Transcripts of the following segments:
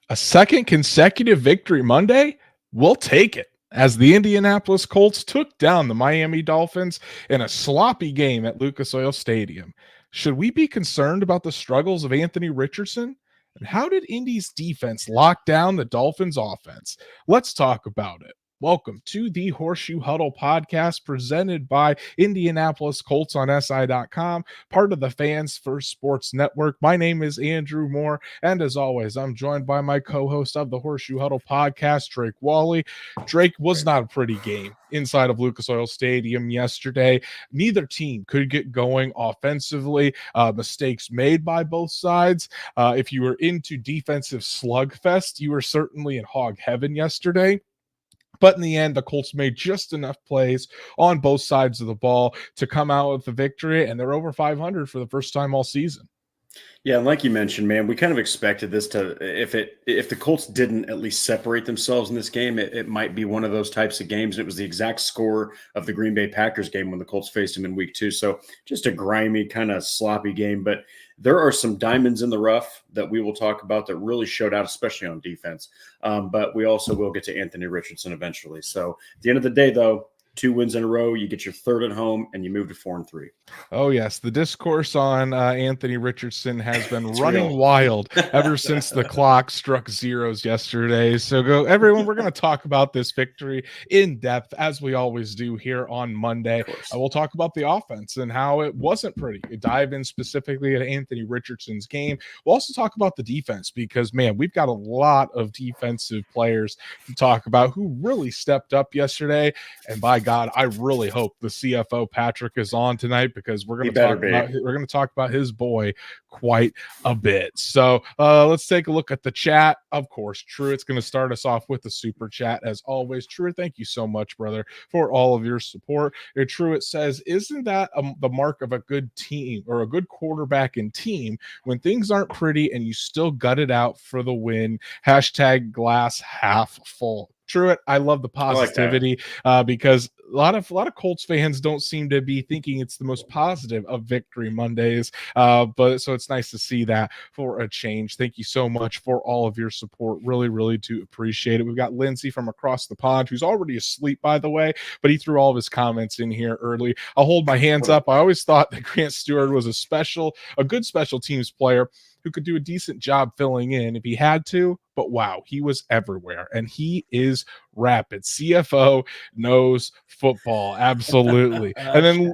A second consecutive victory Monday? We'll take it. As the Indianapolis Colts took down the Miami Dolphins in a sloppy game at Lucas Oil Stadium. Should we be concerned about the struggles of Anthony Richardson? And how did Indy's defense lock down the Dolphins' offense? Let's talk about it. Welcome to the Horseshoe Huddle Podcast presented by Indianapolis Colts on SI.com, part of the Fans First Sports Network. My name is Andrew Moore, and as always, I'm joined by my co-host of the Horseshoe Huddle Podcast, Drake Wally. Drake, was not a pretty game inside of Lucas Oil Stadium yesterday. Neither team could get going offensively. Mistakes made by both sides. If you were into defensive slugfest, you were certainly in hog heaven yesterday. But in the end, the Colts made just enough plays on both sides of the ball to come out with the victory, and they're over 500 for the first time all season. Yeah, and like you mentioned, man, we kind of expected this to if the Colts didn't at least separate themselves in this game, it might be one of those types of games. And it was the exact score of the Green Bay Packers game when the Colts faced them in week 2. So just a grimy, kind of sloppy game. But there are some diamonds in the rough that we will talk about that really showed out, especially on defense. But we also will get to Anthony Richardson eventually. So at the end of the day, though, 2 wins in a row, you get your third at home, and you move to 4-3. Oh, yes. The discourse on Anthony Richardson has been running wild ever since the clock struck zeros yesterday. So everyone, we're going to talk about this victory in depth, as we always do here on Monday. We'll talk about the offense and how it wasn't pretty. We dive in specifically at Anthony Richardson's game. We'll also talk about the defense because, man, we've got a lot of defensive players to talk about who really stepped up yesterday. And by God, I really hope the CFO Patrick is on tonight because we're going to talk about his boy quite a bit. So let's take a look at the chat. Of course, Truett's going to start us off with the super chat as always. Truett, thank you so much, brother, for all of your support. Truett says, "Isn't that the mark of a good team or a good quarterback and team when things aren't pretty and you still gut it out for the win? Hashtag glass half full." Truett, I love the positivity because a lot of Colts fans don't seem to be thinking it's the most positive of victory Mondays. But so it's nice to see that for a change. Thank you so much for all of your support. Really, really do appreciate it. We've got Lindsay from across the pond, who's already asleep, by the way, but he threw all of his comments in here early. I'll hold my hands up. I always thought that Grant Stewart was a good special teams player who could do a decent job filling in if he had to, but wow, he was everywhere, and he is rapid. CFO knows football, absolutely. And then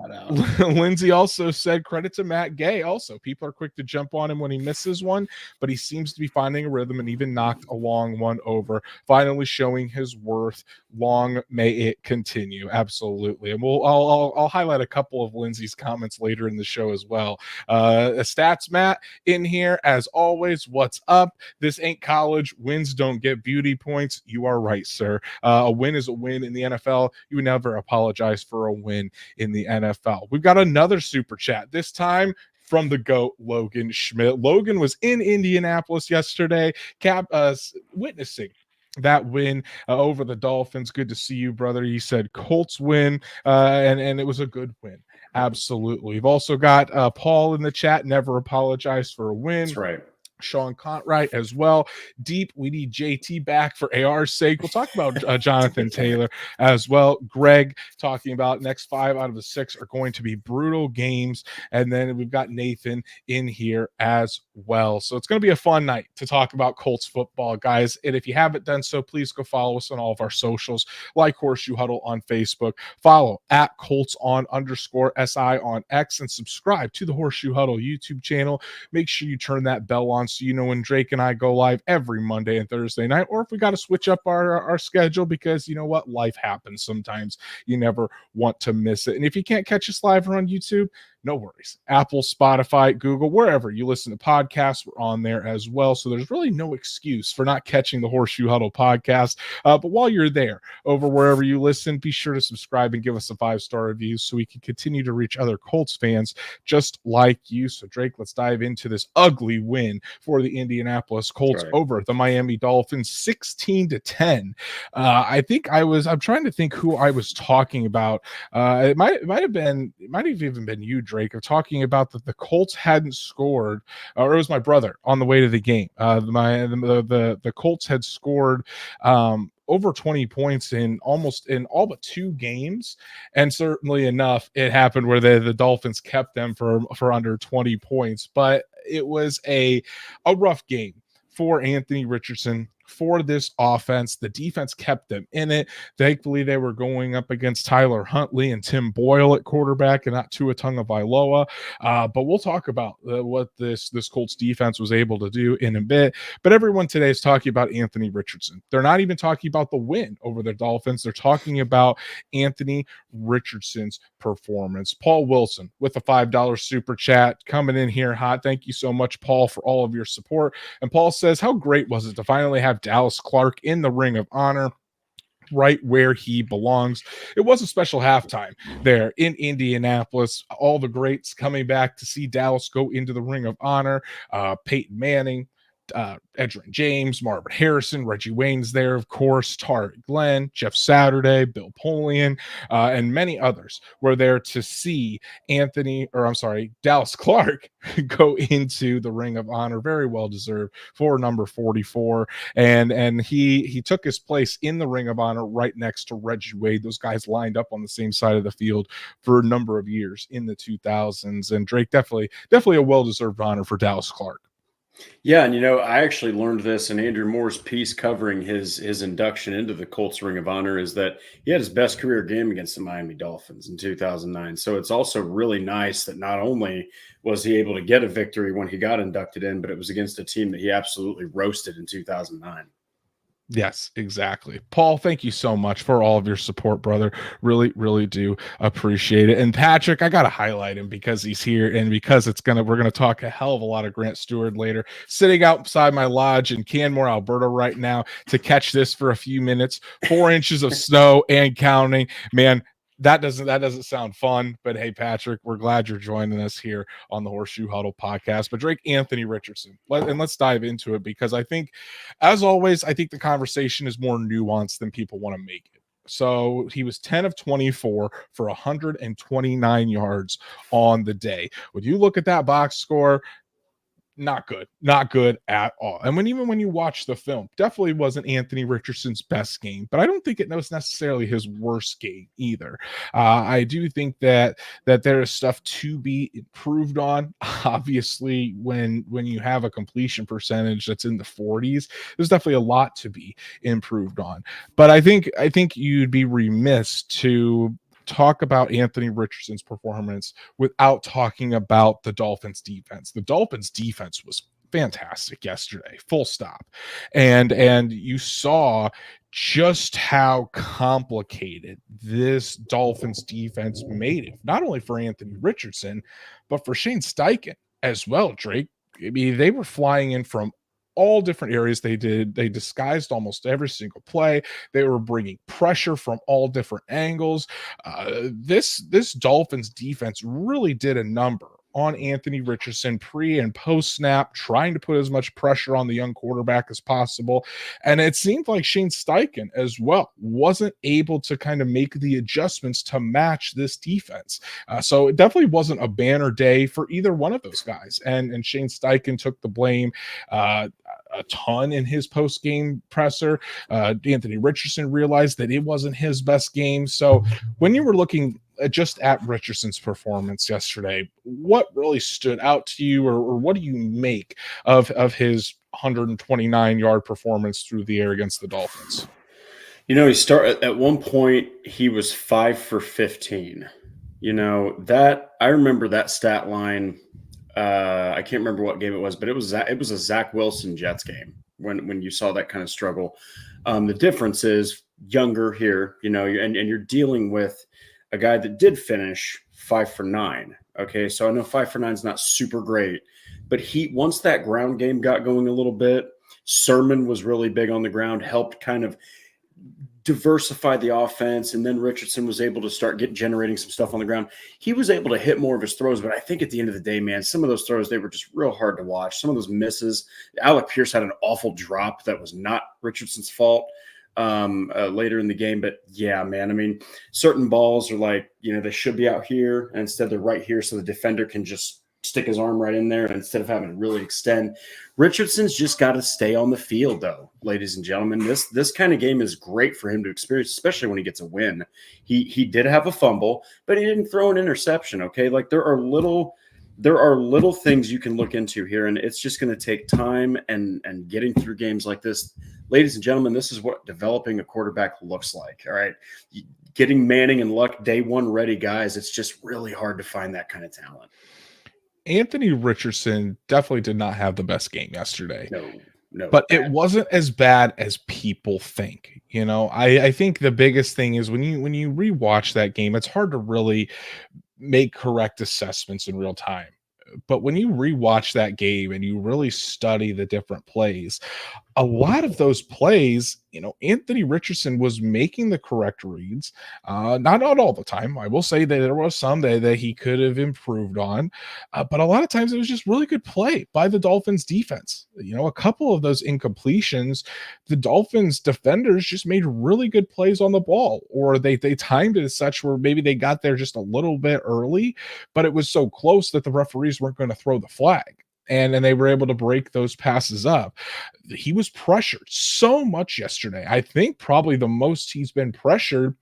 Lindsay also said, credit to Matt Gay. Also, people are quick to jump on him when he misses one, but he seems to be finding a rhythm and even knocked a long one over, finally showing his worth. Long may it continue. Absolutely. And I'll highlight a couple of Lindsay's comments later in the show as well. Stats Matt in here as always. What's up? This ain't college. Wins don't get beauty points. You are right, sir. A win is a win in the NFL. You would never apologize for a win in the NFL. We've got another super chat, this time from the GOAT, Logan Schmidt. Logan was in Indianapolis yesterday, witnessing that win over the Dolphins. Good to see you, brother. You said Colts win, and it was a good win. Absolutely. We've also got Paul in the chat. Never apologize for a win. That's right. Sean Contright as well. Deep, we need JT back for AR's sake. We'll talk about Jonathan Taylor as well. Greg talking about next 5 out of the 6 are going to be brutal games. And then we've got Nathan in here as well. So it's going to be a fun night to talk about Colts football, guys. And if you haven't done so, please go follow us on all of our socials, like Horseshoe Huddle on Facebook. Follow at Colts _SI on X and subscribe to the Horseshoe Huddle YouTube channel. Make sure you turn that bell on so you know when Drake and I go live every Monday and Thursday night, or if we got to switch up our schedule because you know what, life happens sometimes. You never want to miss it. And if you can't catch us live or on YouTube, no worries. Apple, Spotify, Google, wherever you listen to podcasts, we're on there as well. So there's really no excuse for not catching the Horseshoe Huddle podcast. But while you're there, over wherever you listen, be sure to subscribe and give us a 5-star review so we can continue to reach other Colts fans just like you. So Drake, let's dive into this ugly win for the Indianapolis Colts over the Miami Dolphins, 16-10. I'm trying to think who I was talking about. It might have even been you, Drake. Drake, of talking about that the Colts hadn't scored, or it was my brother on the way to the game. The Colts had scored over 20 points in all but 2 games, and certainly enough, it happened where the Dolphins kept them for under 20 points. But it was a rough game for Anthony Richardson, for this offense. The defense kept them in it. Thankfully, they were going up against Tyler Huntley and Tim Boyle at quarterback and not Tua Tagovailoa. But we'll talk about what this Colts defense was able to do in a bit. But everyone today is talking about Anthony Richardson. They're not even talking about the win over the Dolphins. They're talking about Anthony Richardson's performance. Paul Wilson with a $5 super chat coming in here hot. Thank you so much, Paul, for all of your support. And Paul says, how great was it to finally have Dallas Clark in the Ring of Honor, right where he belongs. It was a special halftime there in Indianapolis. All the greats coming back to see Dallas go into the Ring of Honor. Peyton Manning, Edgerrin James, Marvin Harrison, Reggie Wayne's there, of course, Tarek Glenn, Jeff Saturday, Bill Polian, and many others were there to see Dallas Clark go into the Ring of Honor. Very well deserved for number 44. And he took his place in the Ring of Honor right next to Reggie Wade. Those guys lined up on the same side of the field for a number of years in the 2000s. And Drake, definitely a well-deserved honor for Dallas Clark. Yeah, and I actually learned this in Andrew Moore's piece covering his induction into the Colts Ring of Honor, is that he had his best career game against the Miami Dolphins in 2009. So it's also really nice that not only was he able to get a victory when he got inducted in, but it was against a team that he absolutely roasted in 2009. Yes, exactly. Paul, thank you so much for all of your support, brother. Really, really do appreciate it. And Patrick, I got to highlight him because he's here and because we're going to talk a hell of a lot of Grant Stewart later. Sitting outside my lodge in Canmore, Alberta right now to catch this for a few minutes. 4 inches of snow and counting. Man, that doesn't sound fun, but hey, Patrick, we're glad you're joining us here on the Horseshoe Huddle podcast. But Drake, Anthony Richardson, let's dive into it, because I think, as always, I think the conversation is more nuanced than people want to make it. So he was 10 of 24 for 129 yards on the day. When you look at that box score, not good at all. And when you watch the film, definitely wasn't Anthony Richardson's best game, but I don't think it was necessarily his worst game either. I do think that there is stuff to be improved on. Obviously, when you have a completion percentage that's in the 40s, there's definitely a lot to be improved on. But I think you'd be remiss to talk about Anthony Richardson's performance without talking about the Dolphins defense. The Dolphins defense was fantastic yesterday, full stop. And you saw just how complicated this Dolphins defense made it, not only for Anthony Richardson, but for Shane Steichen as well, Drake. I mean, they were flying in from all different areas. They disguised almost every single play. They were bringing pressure from all different angles. This Dolphins defense really did a number on Anthony Richardson pre and post snap, trying to put as much pressure on the young quarterback as possible. And it seemed like Shane Steichen as well wasn't able to kind of make the adjustments to match this defense. So it definitely wasn't a banner day for either one of those guys. And Shane Steichen took the blame a ton in his post-game presser. Anthony Richardson realized that it wasn't his best game. So when you were looking just at Richardson's performance yesterday, what really stood out to you, or what do you make of his 129-yard performance through the air against the Dolphins? He started at one point, he was 5 for 15. That I remember that stat line. I can't remember what game it was, but it was a Zach Wilson Jets game when you saw that kind of struggle. The difference is younger here, and you're dealing with a guy that did finish 5 for 9. Okay, so I know 5 for 9 is not super great, but once that ground game got going a little bit, Sermon was really big on the ground, helped kind of diversify the offense, and then Richardson was able to start generating some stuff on the ground. He was able to hit more of his throws, but I think at the end of the day, man, some of those throws, they were just real hard to watch. Some of those misses. Alec Pierce had an awful drop that was not Richardson's fault. later in the game. But yeah, man, I mean, certain balls are like, they should be out here, and instead they're right here, so the defender can just stick his arm right in there instead of having to really extend. Richardson's just got to stay on the field, though, ladies and gentlemen. This kind of game is great for him to experience, especially when he gets a win. He did have a fumble, but he didn't throw an interception. Okay, like there are little things you can look into here, and it's just going to take time and getting through games like this. Ladies and gentlemen, this is what developing a quarterback looks like. All right, getting Manning and Luck day one ready guys. It's just really hard to find that kind of talent. Anthony Richardson definitely did not have the best game yesterday. No, but it wasn't as bad as people think. I think the biggest thing is when you rewatch that game, it's hard to really make correct assessments in real time. But when you rewatch that game and you really study the different plays, a lot of those plays, Anthony Richardson was making the correct reads. Not all the time. I will say that there was some that he could have improved on, but a lot of times it was just really good play by the Dolphins defense. A couple of those incompletions, the Dolphins defenders just made really good plays on the ball, or they timed it as such where maybe they got there just a little bit early, but it was so close that the referees weren't going to throw the flag. And they were able to break those passes up. He was pressured so much yesterday. I think probably the most he's been pressured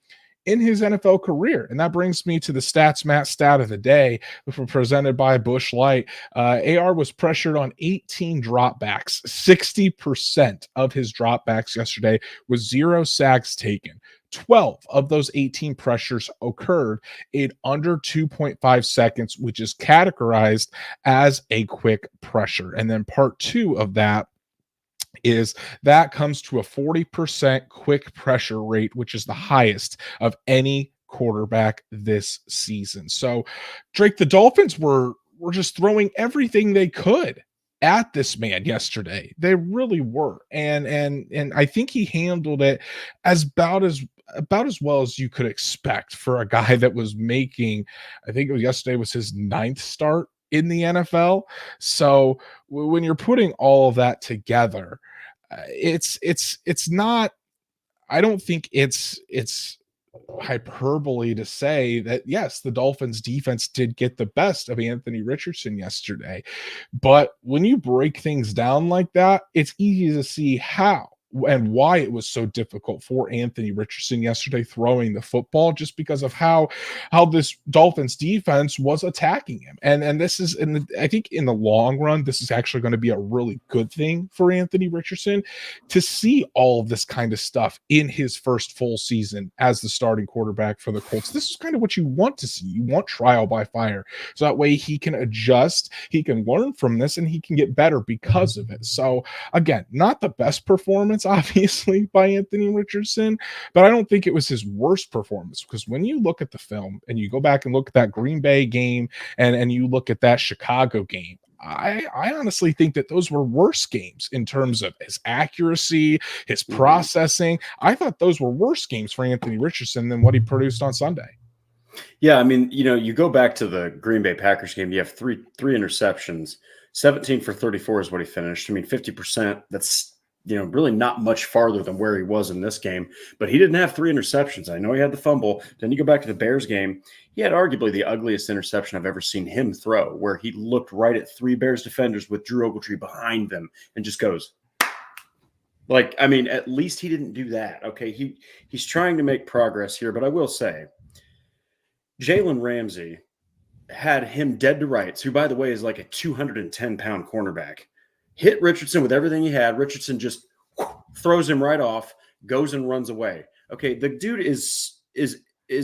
in his NFL career. And that brings me to the Stats Matt stat of the day, which was presented by Busch Light. AR was pressured on 18 dropbacks. 60% of his dropbacks yesterday with 0 sacks taken. 12 of those 18 pressures occurred in under 2.5 seconds, which is categorized as a quick pressure. And then part 2 of that is that comes to a 40% quick pressure rate, which is the highest of any quarterback this season. So, Drake, the Dolphins were just throwing everything they could at this man yesterday. They really were. And I think he handled it about as well as you could expect for a guy that was making, I think it was yesterday was his 9th start in the NFL. So when you're putting all of that together, it's not, I don't think it's hyperbole to say that yes, the Dolphins defense did get the best of Anthony Richardson yesterday, but when you break things down like that, it's easy to see how and why it was so difficult for Anthony Richardson yesterday throwing the football, just because of how this Dolphins defense was attacking him. And this is, I think in the long run, this is actually going to be a really good thing for Anthony Richardson to see all of this kind of stuff in his first full season as the starting quarterback for the Colts. This is kind of what you want to see. You want trial by fire. So that way he can adjust, he can learn from this, and he can get better because of it. So again, not the best performance, obviously, by Anthony Richardson, but I don't think it was his worst performance, because when you look at the film and you go back and look at that Green Bay game and you look at that Chicago game, I honestly think that those were worse games in terms of his accuracy, his processing. I thought those were worse games for Anthony Richardson than what he produced on Sunday. Yeah, I mean, you go back to the Green Bay Packers game, you have three interceptions, 17 for 34 is what he finished. I mean, 50%, that's really not much farther than where he was in this game, but he didn't have 3 interceptions. I know he had the fumble. Then you go back to the Bears game. He had arguably the ugliest interception I've ever seen him throw, where he looked right at 3 Bears defenders with Drew Ogletree behind them and just goes, like, I mean, at least he didn't do that. Okay. He's trying to make progress here, but I will say Jalen Ramsey had him dead to rights, who, by the way, is like a 210-pound cornerback. Hit Richardson with everything he had. Richardson just throws him right off, goes and runs away. Okay, the dude is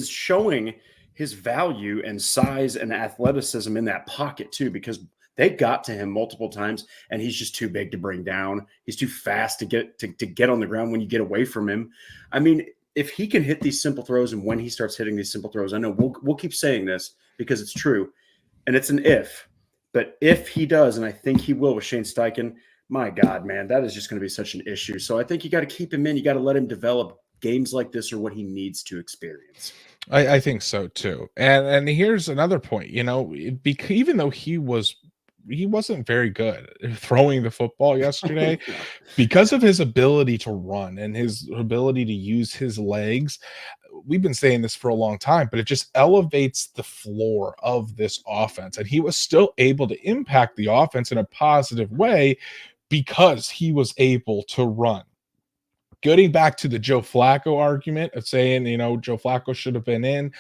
showing his value and size and athleticism in that pocket too, because they got to him multiple times, and he's just too big to bring down. He's too fast to get on the ground when you get away from him. I mean, if he can hit these simple throws, and when he starts hitting these simple throws, I know we'll keep saying this because it's true, and it's an if. But if he does, and I think he will with Shane Steichen, my God, man, that is just going to be such an issue. So I think you got to keep him in. You got to let him develop. Games like this are what he needs to experience. I think so too. And here's another point. Even though he was he wasn't very good throwing the football yesterday because of his ability to run and his ability to use his legs. We've been saying this for a long time, but it just elevates the floor of this offense. And he was still able to impact the offense in a positive way because he was able to run. Getting back to the Joe Flacco argument of saying, Joe Flacco should have been in,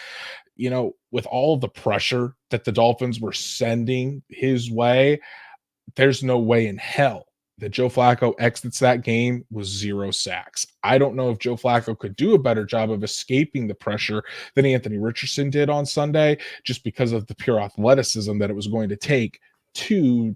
with all of the pressure that the Dolphins were sending his way, there's no way in hell that Joe Flacco exits that game with 0 sacks. I don't know if Joe Flacco could do a better job of escaping the pressure than Anthony Richardson did on Sunday, just because of the pure athleticism that it was going to take to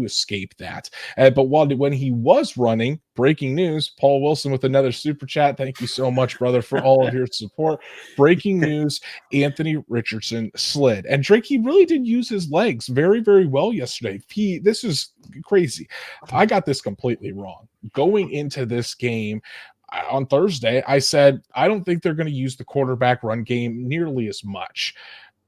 escape that. But when he was running, breaking news, Paul Wilson with another super chat. Thank you so much, brother, for all of your support. Breaking news, Anthony Richardson slid. And Drake, he really did use his legs very, very well yesterday. This is crazy. I got this completely wrong. Going into this game, on Thursday, I said, I don't think they're going to use the quarterback run game nearly as much.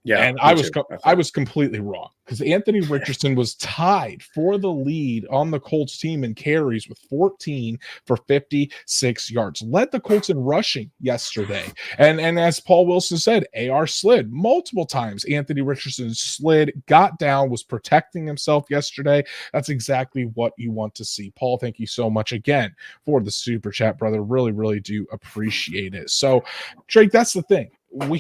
Yeah, and I was completely wrong because Anthony Richardson was tied for the lead on the Colts team in carries with 14 for 56 yards. Led the Colts in rushing yesterday. And as Paul Wilson said, AR slid multiple times. Anthony Richardson slid, got down, was protecting himself yesterday. That's exactly what you want to see. Paul, thank you so much again for the super chat, brother. Really, really do appreciate it. So, Drake, that's the thing.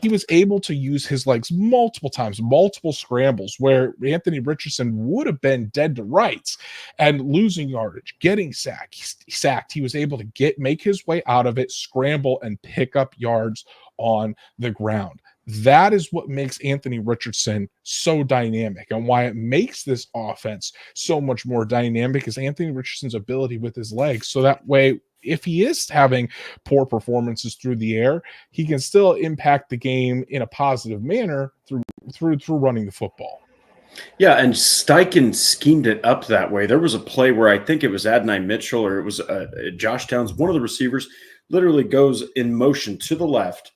He was able to use his legs multiple times, multiple scrambles where Anthony Richardson would have been dead to rights and losing yardage, getting sacked. He was able to make his way out of it, scramble, and pick up yards on the ground. That is what makes Anthony Richardson so dynamic, and why it makes this offense so much more dynamic is Anthony Richardson's ability with his legs. So that way, if he is having poor performances through the air, he can still impact the game in a positive manner through running the football. Yeah, and Steichen schemed it up that way. There was a play where I think it was Adonai Mitchell or it was Josh Downs, one of the receivers literally goes in motion to the left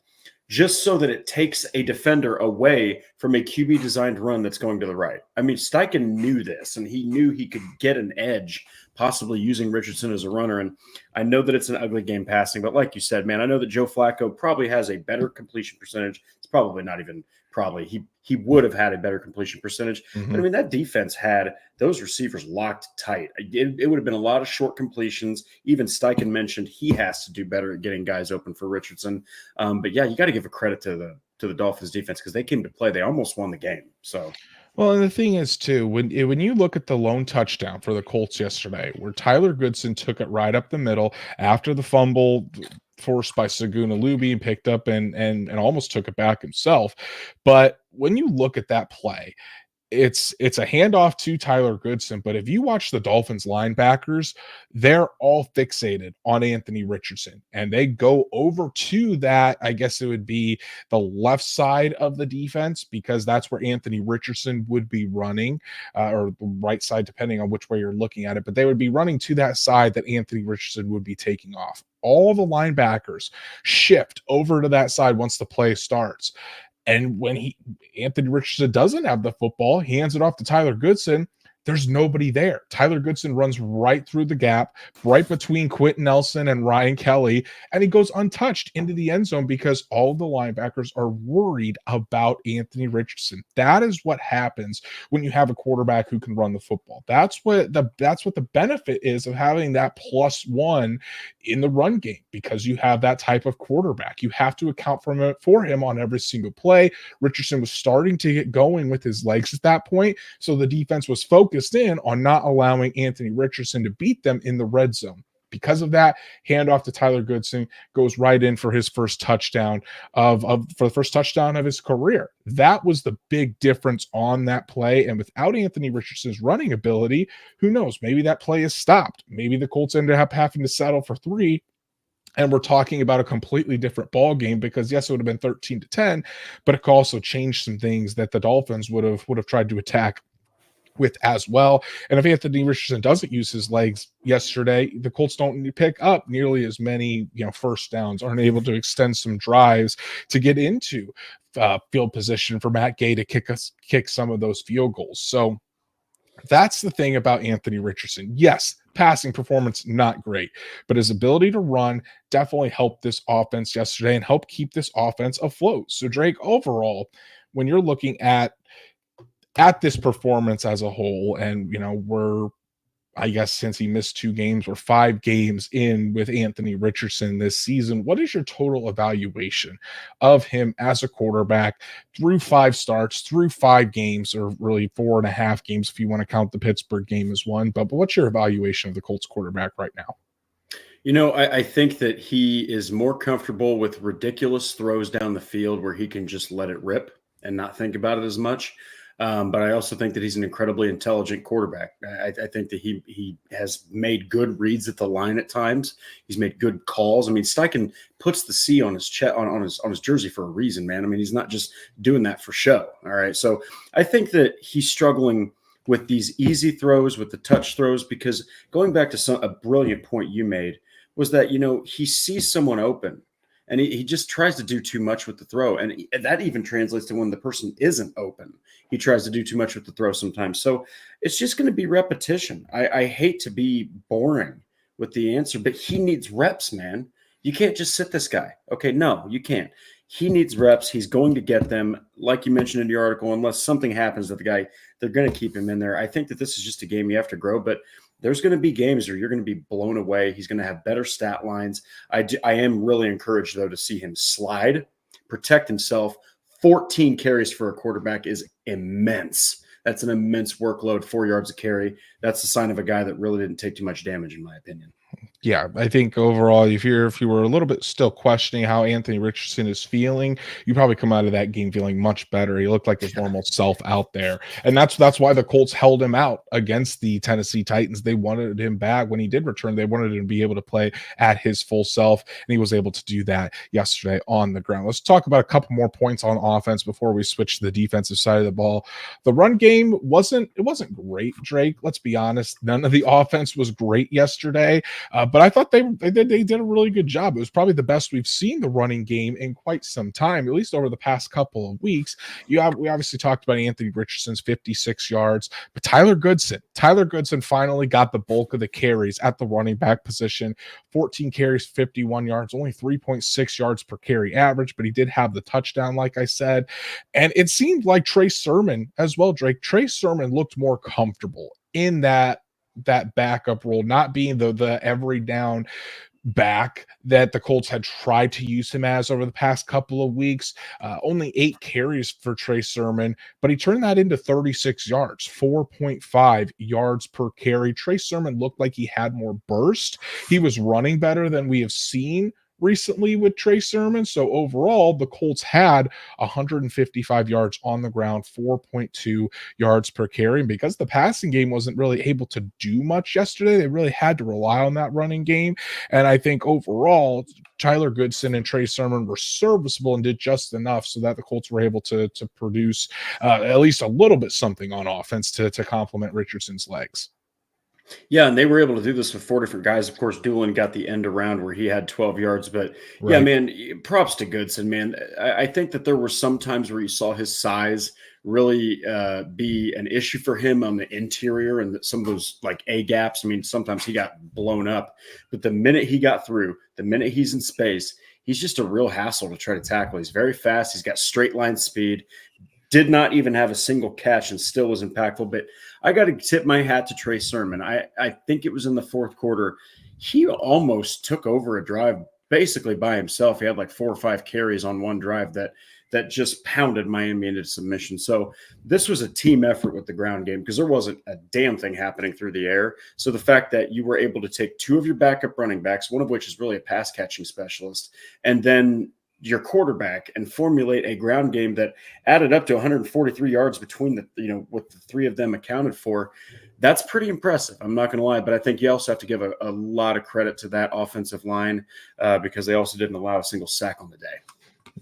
just so that it takes a defender away from a QB designed run that's going to the right. I mean, Steichen knew this, and he knew he could get an edge possibly using Richardson as a runner. And I know that it's an ugly game passing, but like you said, man, I know that Joe Flacco probably has a better completion percentage. It's probably not even probably. He would have had a better completion percentage. Mm-hmm. But I mean, that defense had those receivers locked tight. It would have been a lot of short completions. Even Steichen mentioned he has to do better at getting guys open for Richardson. But yeah, you got to give a credit to the Dolphins defense because they came to play. They almost won the game. So. Well, and the thing is, too, when you look at the lone touchdown for the Colts yesterday, where Tyler Goodson took it right up the middle after the fumble forced by Saguna Luby and picked up and almost took it back himself. But when you look at that play, it's a handoff to Tyler Goodson, but if you watch the Dolphins linebackers, they're all fixated on Anthony Richardson, and they go over to that, I guess it would be the left side of the defense, because that's where Anthony Richardson would be running, or the right side, depending on which way you're looking at it, but they would be running to that side that Anthony Richardson would be taking off. All the linebackers shift over to that side once the play starts. And when Anthony Richardson doesn't have the football, he hands it off to Tyler Goodson. There's nobody there. Tyler Goodson runs right through the gap, right between Quentin Nelson and Ryan Kelly, and he goes untouched into the end zone because all of the linebackers are worried about Anthony Richardson. That is what happens when you have a quarterback who can run the football. That's what the benefit is of having that +1 in the run game, because you have that type of quarterback. You have to account for him on every single play. Richardson was starting to get going with his legs at that point, so the defense was focused in on not allowing Anthony Richardson to beat them in the red zone. Because of that, handoff to Tyler Goodson, goes right in for his first touchdown for the first touchdown of his career. That was the big difference on that play. And without Anthony Richardson's running ability, who knows? Maybe that play is stopped. Maybe the Colts ended up having to settle for 3. And we're talking about a completely different ball game, because yes, it would have been 13-10, but it could also change some things that the Dolphins would have tried to attack with as well. And if Anthony Richardson doesn't use his legs yesterday, the Colts don't pick up nearly as many, first downs, aren't able to extend some drives to get into field position for Matt Gay to kick some of those field goals. So That's the thing about Anthony Richardson. Yes, passing performance, not great, but his ability to run definitely helped this offense yesterday and helped keep this offense afloat. So, Drake, overall, when you're looking at this performance as a whole, and I guess since he missed 2 games or 5 games in with Anthony Richardson this season, what is your total evaluation of him as a quarterback through 5 starts, through 5 games, or really 4.5 games if you want to count the Pittsburgh game as one? But what's your evaluation of the Colts quarterback right now? I think that he is more comfortable with ridiculous throws down the field where he can just let it rip and not think about it as much. But I also think that he's an incredibly intelligent quarterback. I think that he has made good reads at the line at times. He's made good calls. I mean, Steichen puts the C on his chest on his jersey for a reason, man. I mean, he's not just doing that for show. All right. So I think that he's struggling with these easy throws, with the touch throws, because going back to a brilliant point you made was that, he sees someone open. And he just tries to do too much with the throw. And that even translates to when the person isn't open. He tries to do too much with the throw sometimes. So it's just going to be repetition. I hate to be boring with the answer, but he needs reps, man. You can't just sit this guy. Okay, no, you can't. He needs reps. He's going to get them. Like you mentioned in your article, unless something happens to the guy, they're going to keep him in there. I think that this is just a game you have to grow, but there's going to be games where you're going to be blown away. He's going to have better stat lines. I am really encouraged, though, to see him slide, protect himself. 14 carries for a quarterback is immense. That's an immense workload, 4 yards a carry. That's the sign of a guy that really didn't take too much damage, in my opinion. Yeah, I think overall, if you were a little bit still questioning how Anthony Richardson is feeling, you probably come out of that game feeling much better. He looked like his normal self out there, and that's why the Colts held him out against the Tennessee Titans. They wanted him back when he did return. They wanted him to be able to play at his full self, and he was able to do that yesterday on the ground. Let's talk about a couple more points on offense before we switch to the defensive side of the ball. The run game wasn't great, Drake. Let's be honest. None of the offense was great yesterday. But I thought they did a really good job. It was probably the best we've seen the running game in quite some time, at least over the past couple of weeks. We obviously talked about Anthony Richardson's 56 yards, but Tyler Goodson finally got the bulk of the carries at the running back position. 14 carries, 51 yards, only 3.6 yards per carry average, but he did have the touchdown, like I said. And it seemed like Trey Sermon as well, Drake. Trey Sermon looked more comfortable in that backup role, not being the every down back that the Colts had tried to use him as over the past couple of weeks. Only 8 carries for Trey Sermon, but he turned that into 36 yards, 4.5 yards per carry. Trey Sermon looked like he had more burst. He was running better than we have seen recently with Trey Sermon. So overall, the Colts had 155 yards on the ground, 4.2 yards per carry. And because the passing game wasn't really able to do much yesterday, they really had to rely on that running game. And I think overall, Tyler Goodson and Trey Sermon were serviceable and did just enough so that the Colts were able to produce at least a little bit something on offense to complement Richardson's legs. Yeah, and they were able to do this with 4 different guys. Of course, Doolin got the end around where he had 12 yards. But Right. yeah, man, props to Goodson, man. I think that there were some times where you saw his size really be an issue for him on the interior and some of those like A gaps. I mean, sometimes he got blown up. But the minute he got through, the minute he's in space, he's just a real hassle to try to tackle. He's very fast. He's got straight line speed. Did not even have a single catch and still was impactful. But I got to tip my hat to Trey Sermon. I think it was in the fourth quarter. He almost took over a drive basically by himself. He had like 4 or 5 carries on one drive that just pounded Miami into submission. So this was a team effort with the ground game because there wasn't a damn thing happening through the air. So the fact that you were able to take 2 of your backup running backs, one of which is really a pass catching specialist, and then your quarterback and formulate a ground game that added up to 143 yards between with the 3 of them accounted for. That's pretty impressive. I'm not going to lie, but I think you also have to give a lot of credit to that offensive line because they also didn't allow a single sack on the day.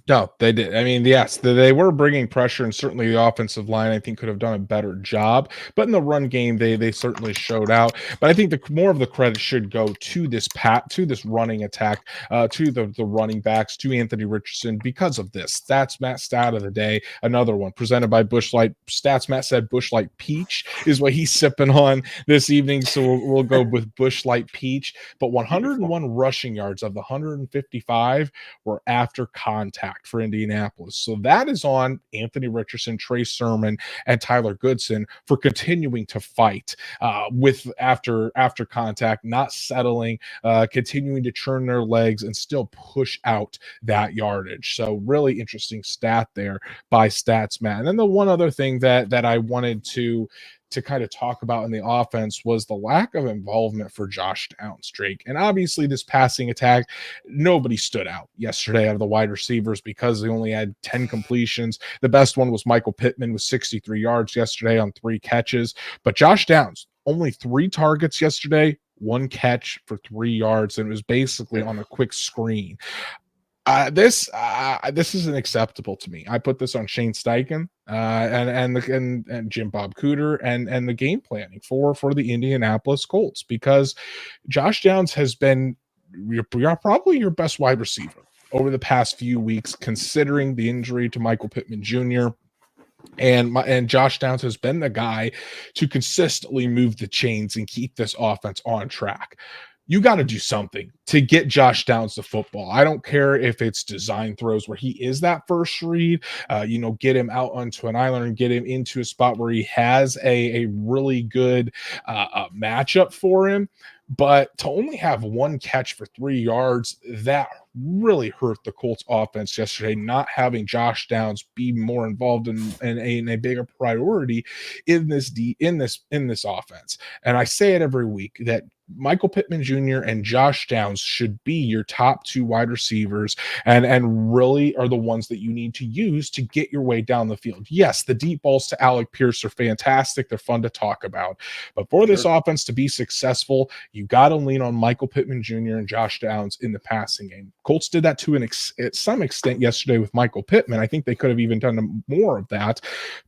No, they did. I mean, yes, they were bringing pressure, and certainly the offensive line, I think, could have done a better job. But in the run game, they certainly showed out. But I think more of the credit should go to this running attack, to the running backs, to Anthony Richardson because of this. Stats Matt stat of the day, another one presented by Busch Light. Stats Matt said Busch Light Peach is what he's sipping on this evening, so we'll go with Busch Light Peach. But 101 rushing yards of the 155 were after contact for Indianapolis. So that is on Anthony Richardson, Trey Sermon, and Tyler Goodson for continuing to fight with after contact, not settling, continuing to churn their legs and still push out that yardage. So really interesting stat there by Stats Matt. And then the one other thing that I wanted to kind of talk about in the offense was the lack of involvement for Josh Downs, Drake. And obviously this passing attack, nobody stood out yesterday out of the wide receivers because they only had 10 completions. The best one was Michael Pittman with 63 yards yesterday on 3 catches. But Josh Downs, only 3 targets yesterday, 1 catch for 3 yards, and it was basically on a quick screen. This isn't acceptable to me. I put this on Shane Steichen and Jim Bob Cooter and the game planning for the Indianapolis Colts, because Josh Downs has been probably your best wide receiver over the past few weeks, considering the injury to Michael Pittman Jr. And Josh Downs has been the guy to consistently move the chains and keep this offense on track. You got to do something to get Josh Downs the football. I don't care if it's design throws where he is that first read, get him out onto an island and get him into a spot where he has a really good matchup for him. But to only have 1 catch for 3 yards, that really hurt the Colts offense yesterday, not having Josh Downs be more involved in a bigger priority in this offense. And I say it every week that Michael Pittman Jr. and Josh Downs should be your top 2 wide receivers and really are the ones that you need to use to get your way down the field. Yes, the deep balls to Alec Pierce are fantastic. They're fun to talk about. But for this offense to be successful, you got to lean on Michael Pittman Jr. and Josh Downs in the passing game. Colts did that to some extent yesterday with Michael Pittman. I think they could have even done more of that.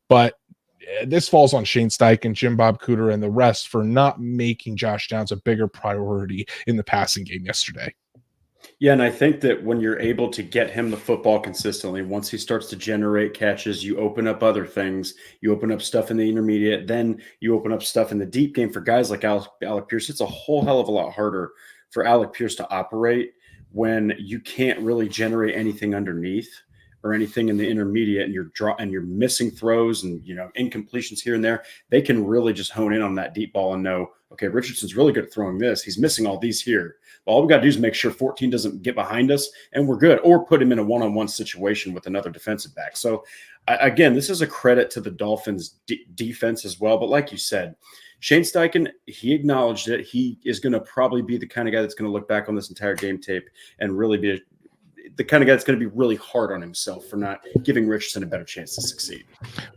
But this falls on Shane Steichen, Jim Bob Cooter, and the rest for not making Josh Downs a bigger priority in the passing game yesterday. Yeah, and I think that when you're able to get him the football consistently, once he starts to generate catches, you open up other things. You open up stuff in the intermediate, then you open up stuff in the deep game for guys like Alec Pierce. It's a whole hell of a lot harder for Alec Pierce to operate when you can't really generate anything underneath or anything in the intermediate, and you're missing throws and incompletions here and there. They can really just hone in on that deep ball and know, okay, Richardson's really good at throwing this. He's missing all these here. But all we got to do is make sure 14 doesn't get behind us, and we're good. Or put him in a one-on-one situation with another defensive back. So again, this is a credit to the Dolphins defense as well. But like you said, Shane Steichen, he acknowledged it. He is going to probably be the kind of guy that's going to look back on this entire game tape and really be the kind of guy that's going to be really hard on himself for not giving Richardson a better chance to succeed.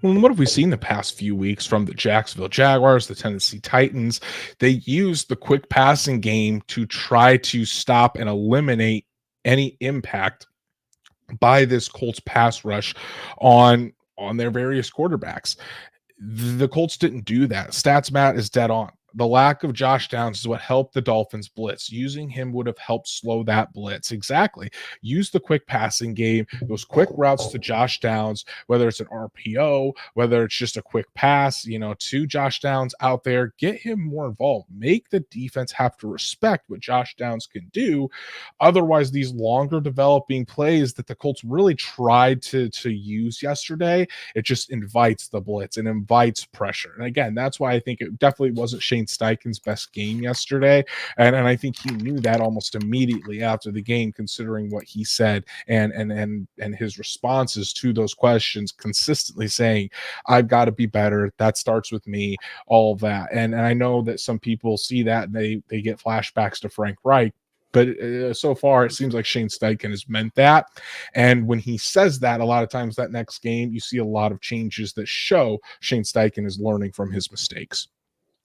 Well, what have we seen the past few weeks from the Jacksonville Jaguars, the Tennessee Titans? They used the quick passing game to try to stop and eliminate any impact by this Colts pass rush on their various quarterbacks. The Colts didn't do that. Stats Matt is dead on. The lack of Josh Downs is what helped the Dolphins blitz. Using him would have helped slow that blitz. Exactly. Use the quick passing game, those quick routes to Josh Downs, whether it's an RPO, whether it's just a quick pass, to Josh Downs out there. Get him more involved. Make the defense have to respect what Josh Downs can do. Otherwise, these longer developing plays that the Colts really tried to use yesterday, it just invites the blitz and invites pressure. And again, that's why I think it definitely wasn't Shane Steichen's best game yesterday, and I think he knew that almost immediately after the game, considering what he said and his responses to those questions, consistently saying, "I've got to be better. That starts with me." All of that, and I know that some people see that and they get flashbacks to Frank Reich. But so far, it seems like Shane Steichen has meant that. And when he says that, a lot of times that next game, you see a lot of changes that show Shane Steichen is learning from his mistakes.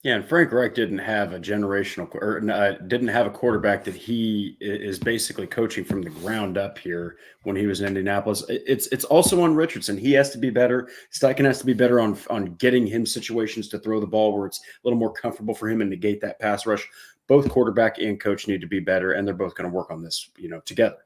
Yeah, and Frank Reich didn't have a generational or didn't have a quarterback that he is basically coaching from the ground up here when he was in Indianapolis. It's also on Richardson. He has to be better. Steichen has to be better on getting him situations to throw the ball where it's a little more comfortable for him and negate that pass rush. Both quarterback and coach need to be better, and they're both going to work on this, together.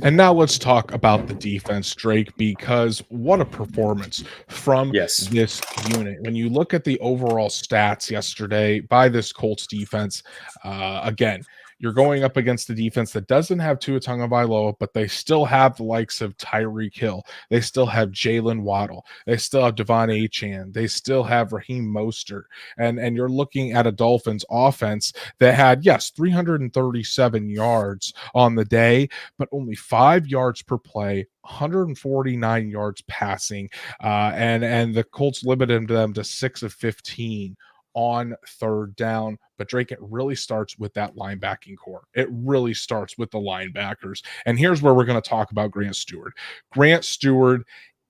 And now let's talk about the defense, Drake, because what a performance from Yes. this unit. When you look at the overall stats yesterday by this Colts defense, again, you're going up against the defense that doesn't have Tua Tagovailoa, but they still have the likes of Tyreek Hill. They still have Jalen Waddle. They still have Devon Achane. They still have Raheem Mostert. And you're looking at a Dolphins offense that had, yes, 337 yards on the day, but only 5 yards per play, 149 yards passing, and the Colts limited them to 6 of 15 on third down. But Drake, it really starts with that linebacking core. It really starts with the linebackers. And here's where we're going to talk about Grant Stewart. Grant Stewart,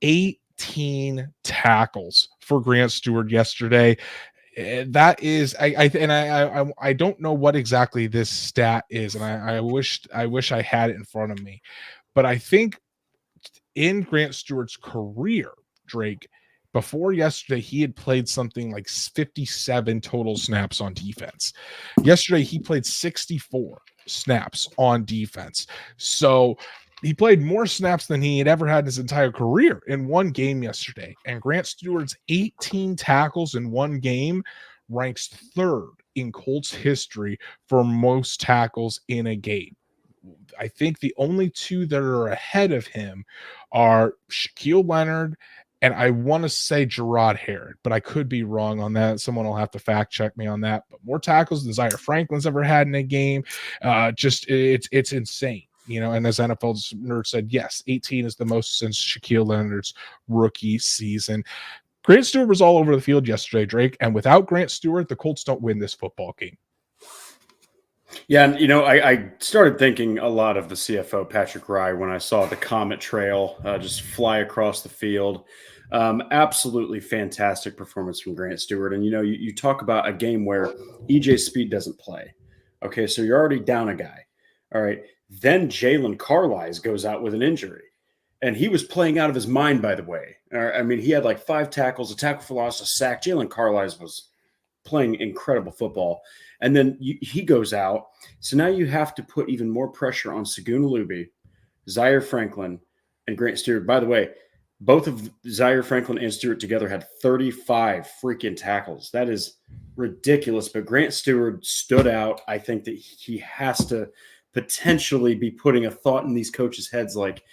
18 tackles for Grant Stewart yesterday. That is, I don't know what exactly this stat is, and I wish I had it in front of me, but I think in Grant Stewart's career, Drake, before yesterday, he had played something like 57 total snaps on defense. Yesterday, he played 64 snaps on defense. So he played more snaps than he had ever had in his entire career in one game yesterday. And Grant Stewart's 18 tackles in one game ranks third in Colts history for most tackles in a game. I think the only two that are ahead of him are Shaquille Leonard and I want to say Gerard Herod, but I could be wrong on that. Someone will have to fact check me on that. But more tackles than Zaire Franklin's ever had in a game. It's insane. And as NFL Nerd said, yes, 18 is the most since Shaquille Leonard's rookie season. Grant Stewart was all over the field yesterday, Drake, and without Grant Stewart, the Colts don't win this football game. Yeah, and I started thinking a lot of the CFO Patrick Rye when I saw the Comet Trail just fly across the field. Absolutely fantastic performance from Grant Stewart. And you talk about a game where EJ Speed doesn't play. Okay, so you're already down a guy. All right, then Jalen Carlisle goes out with an injury, and he was playing out of his mind. By the way, I mean he had like 5 tackles, a tackle for loss, a sack. Jalen Carlisle was playing incredible football. And then he goes out. So now you have to put even more pressure on Segun Alubi, Zaire Franklin, and Grant Stewart. By the way, both of Zaire Franklin and Stewart together had 35 freaking tackles. That is ridiculous. But Grant Stewart stood out. I think that he has to potentially be putting a thought in these coaches' heads like,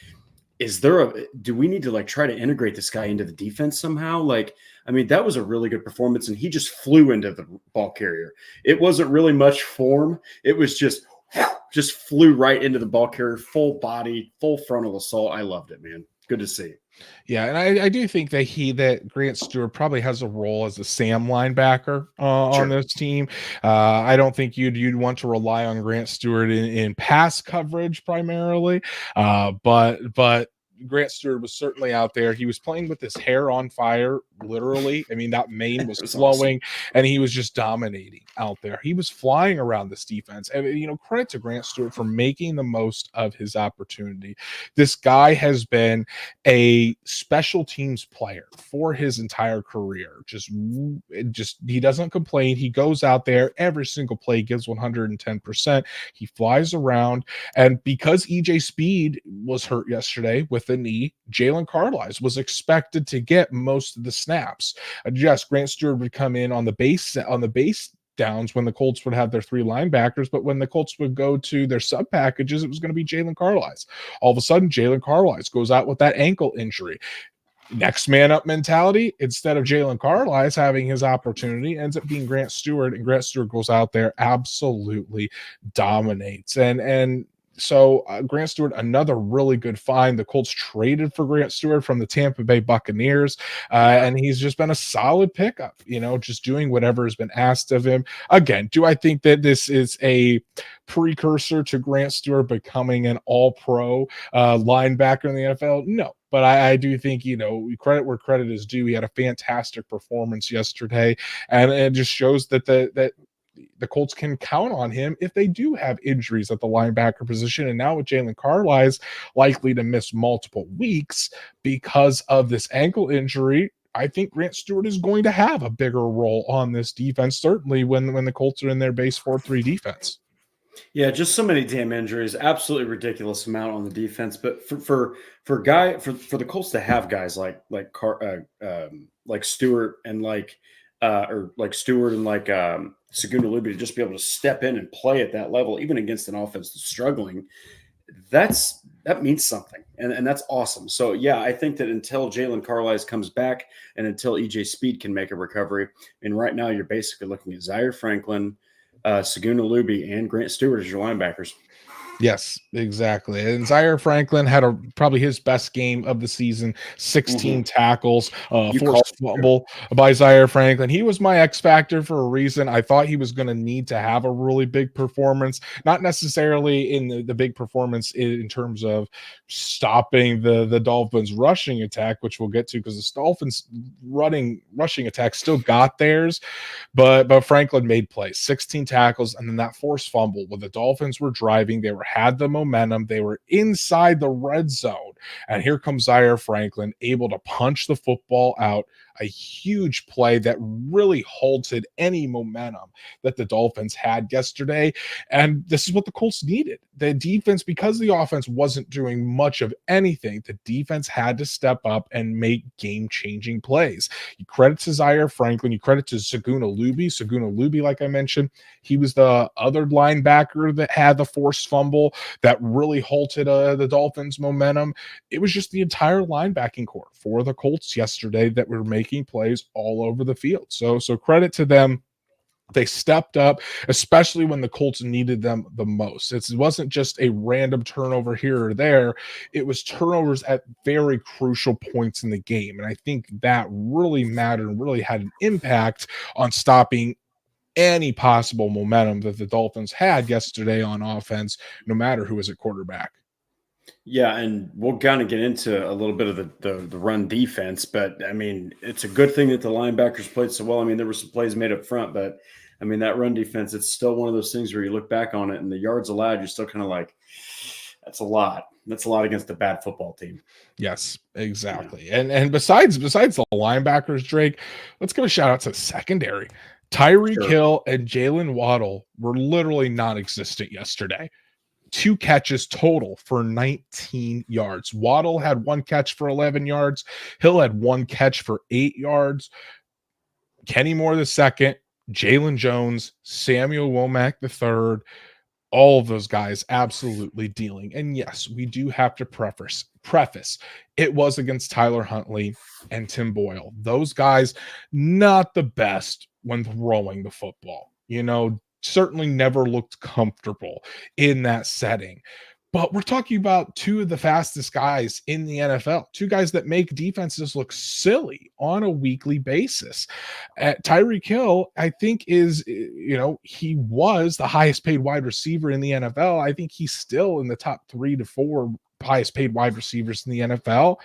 do we need to like try to integrate this guy into the defense somehow? Like, I mean, that was a really good performance, and he just flew into the ball carrier. It wasn't really much form. It was just flew right into the ball carrier, full body, full frontal assault. I loved it, man. Good to see. Yeah, and I do think that Grant Stewart probably has a role as a Sam linebacker on this team. I don't think you'd want to rely on Grant Stewart in pass coverage primarily, but Grant Stewart was certainly out there. He was playing with his hair on fire, literally. I mean, that mane was flowing, awesome. And he was just dominating out there. He was flying around this defense. And, credit to Grant Stewart for making the most of his opportunity. This guy has been a special teams player for his entire career. Just he doesn't complain. He goes out there every single play, gives 110%. He flies around. And because EJ Speed was hurt yesterday with the knee, Jalen Carlisle was expected to get most of the snaps. Yes, Grant Stewart would come in on the base downs when the Colts would have their 3 linebackers, but when the Colts would go to their sub packages, it was going to be Jalen Carlisle. All of a sudden, Jalen Carlisle goes out with that ankle injury. Next man up mentality, instead of Jalen Carlisle having his opportunity, ends up being Grant Stewart, and Grant Stewart goes out there, absolutely dominates. And so Grant Stewart, another really good find. The Colts traded for Grant Stewart from the Tampa Bay Buccaneers, and he's just been a solid pickup, just doing whatever has been asked of him. Again, do I think that this is a precursor to Grant Stewart becoming an all-pro linebacker in the NFL? No. but I do think, credit where credit is due. He had a fantastic performance yesterday, and it just shows that the Colts can count on him if they do have injuries at the linebacker position. And now with Jalen Carlisle likely to miss multiple weeks because of this ankle injury, I think Grant Stewart is going to have a bigger role on this defense, certainly when the Colts are in their base 4-3 defense. Yeah, just so many damn injuries. Absolutely ridiculous amount on the defense. But for the Colts to have guys like Stewart and Saguna Luby to just be able to step in and play at that level, even against an offense that's struggling, that means something, and that's awesome. So yeah, I think that until Jalen Carlisle comes back and until EJ Speed can make a recovery, and right now you're basically looking at Zaire Franklin, Saguna Luby, and Grant Stewart as your linebackers. Yes, exactly. And Zaire Franklin had probably his best game of the season, 16 tackles, forced fumble by Zaire Franklin. He was my X factor for a reason. I thought he was going to need to have a really big performance, not necessarily in the big performance in terms of stopping the Dolphins rushing attack, which we'll get to because the Dolphins rushing attack still got theirs, but Franklin made plays, 16 tackles, and then that forced fumble when the Dolphins were driving, they had the momentum, they were inside the red zone, and here comes Zaire Franklin able to punch the football out, a huge play that really halted any momentum that the Dolphins had yesterday. And this is what the Colts needed. The defense, because the offense wasn't doing much of anything, the defense had to step up and make game-changing plays. You credit to Zaire Franklin, you credit to Saguna Luby, like I mentioned, he was the other linebacker that had the forced fumble that really halted the Dolphins' momentum. It was just the entire linebacking core for the Colts yesterday that were making plays all over the field. So credit to them. They stepped up, especially when the Colts needed them the most. It wasn't just a random turnover here or there. It was turnovers at very crucial points in the game. And I think that really mattered and really had an impact on stopping any possible momentum that the Dolphins had yesterday on offense, no matter who was at quarterback. Yeah, and we'll kind of get into a little bit of the run defense, but I mean, it's a good thing that the linebackers played so well. I mean, there were some plays made up front, but I mean, that run defense, it's still one of those things where you look back on it and the yards allowed, you're still kind of like, that's a lot. That's a lot against a bad football team. Yes, exactly. Yeah. And besides the linebackers, Drake, let's give a shout out to the secondary. Tyreek Hill and Jalen Waddle were literally non-existent yesterday. 2 catches total for 19 yards. Waddle had 1 catch for 11 yards. Hill had 1 catch for 8 yards. Kenny Moore the second, Jalen Jones, Samuel Womack the third, all of those guys absolutely dealing. And yes, we do have to preface it was against Tyler Huntley and Tim Boyle. Those guys, not the best when throwing the football. Certainly never looked comfortable in that setting. But we're talking about 2 of the fastest guys in the NFL, 2 guys that make defenses look silly on a weekly basis. Tyreek Hill, I think, he was the highest paid wide receiver in the NFL. I think he's still in the top 3 to 4 highest paid wide receivers in the NFL.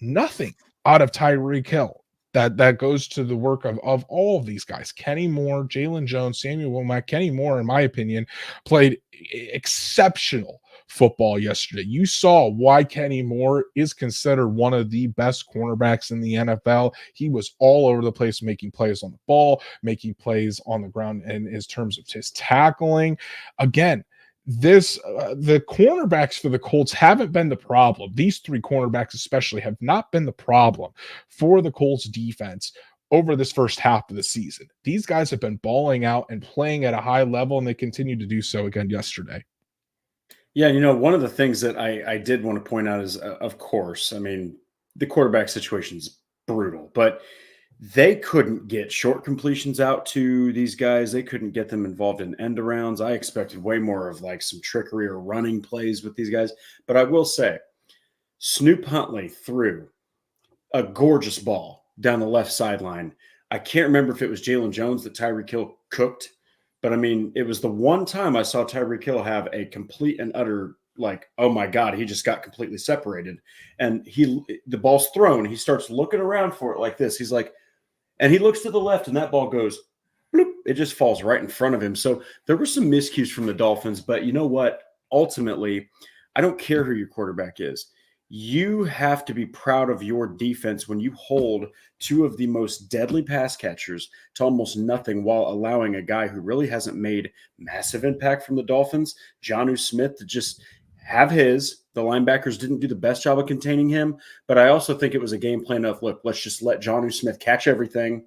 Nothing out of Tyreek Hill. That goes to the work of all of these guys. Kenny Moore, Jalen Jones, Samuel Womack. Kenny Moore, in my opinion, played exceptional football yesterday. You saw why Kenny Moore is considered one of the best cornerbacks in the NFL. He was all over the place, making plays on the ball, making plays on the ground, and in terms of his tackling. Again, the cornerbacks for the Colts haven't been the problem. These 3 cornerbacks especially have not been the problem for the Colts defense over this first half of the season. These guys have been balling out and playing at a high level, and they continue to do so again yesterday. Yeah, one of the things that I did want to point out is, of course, I mean, the quarterback situation is brutal, but they couldn't get short completions out to these guys. They couldn't get them involved in end arounds. I expected way more of like some trickery or running plays with these guys. But I will say, Snoop Huntley threw a gorgeous ball down the left sideline. I can't remember if it was Jalen Jones that Tyreek Hill cooked, but I mean, it was the one time I saw Tyreek Hill have a complete and utter like, oh my God, he just got completely separated. And the ball's thrown. He starts looking around for it like this. He's like, and he looks to the left, and that ball goes, bloop, it just falls right in front of him. So there were some miscues from the Dolphins, but you know what? Ultimately, I don't care who your quarterback is. You have to be proud of your defense when you hold two of the most deadly pass catchers to almost nothing while allowing a guy who really hasn't made massive impact from the Dolphins, Jonnu Smith, to just have his. The linebackers didn't do the best job of containing him, but I also think it was a game plan of, look, let's just let Jonnu Smith catch everything,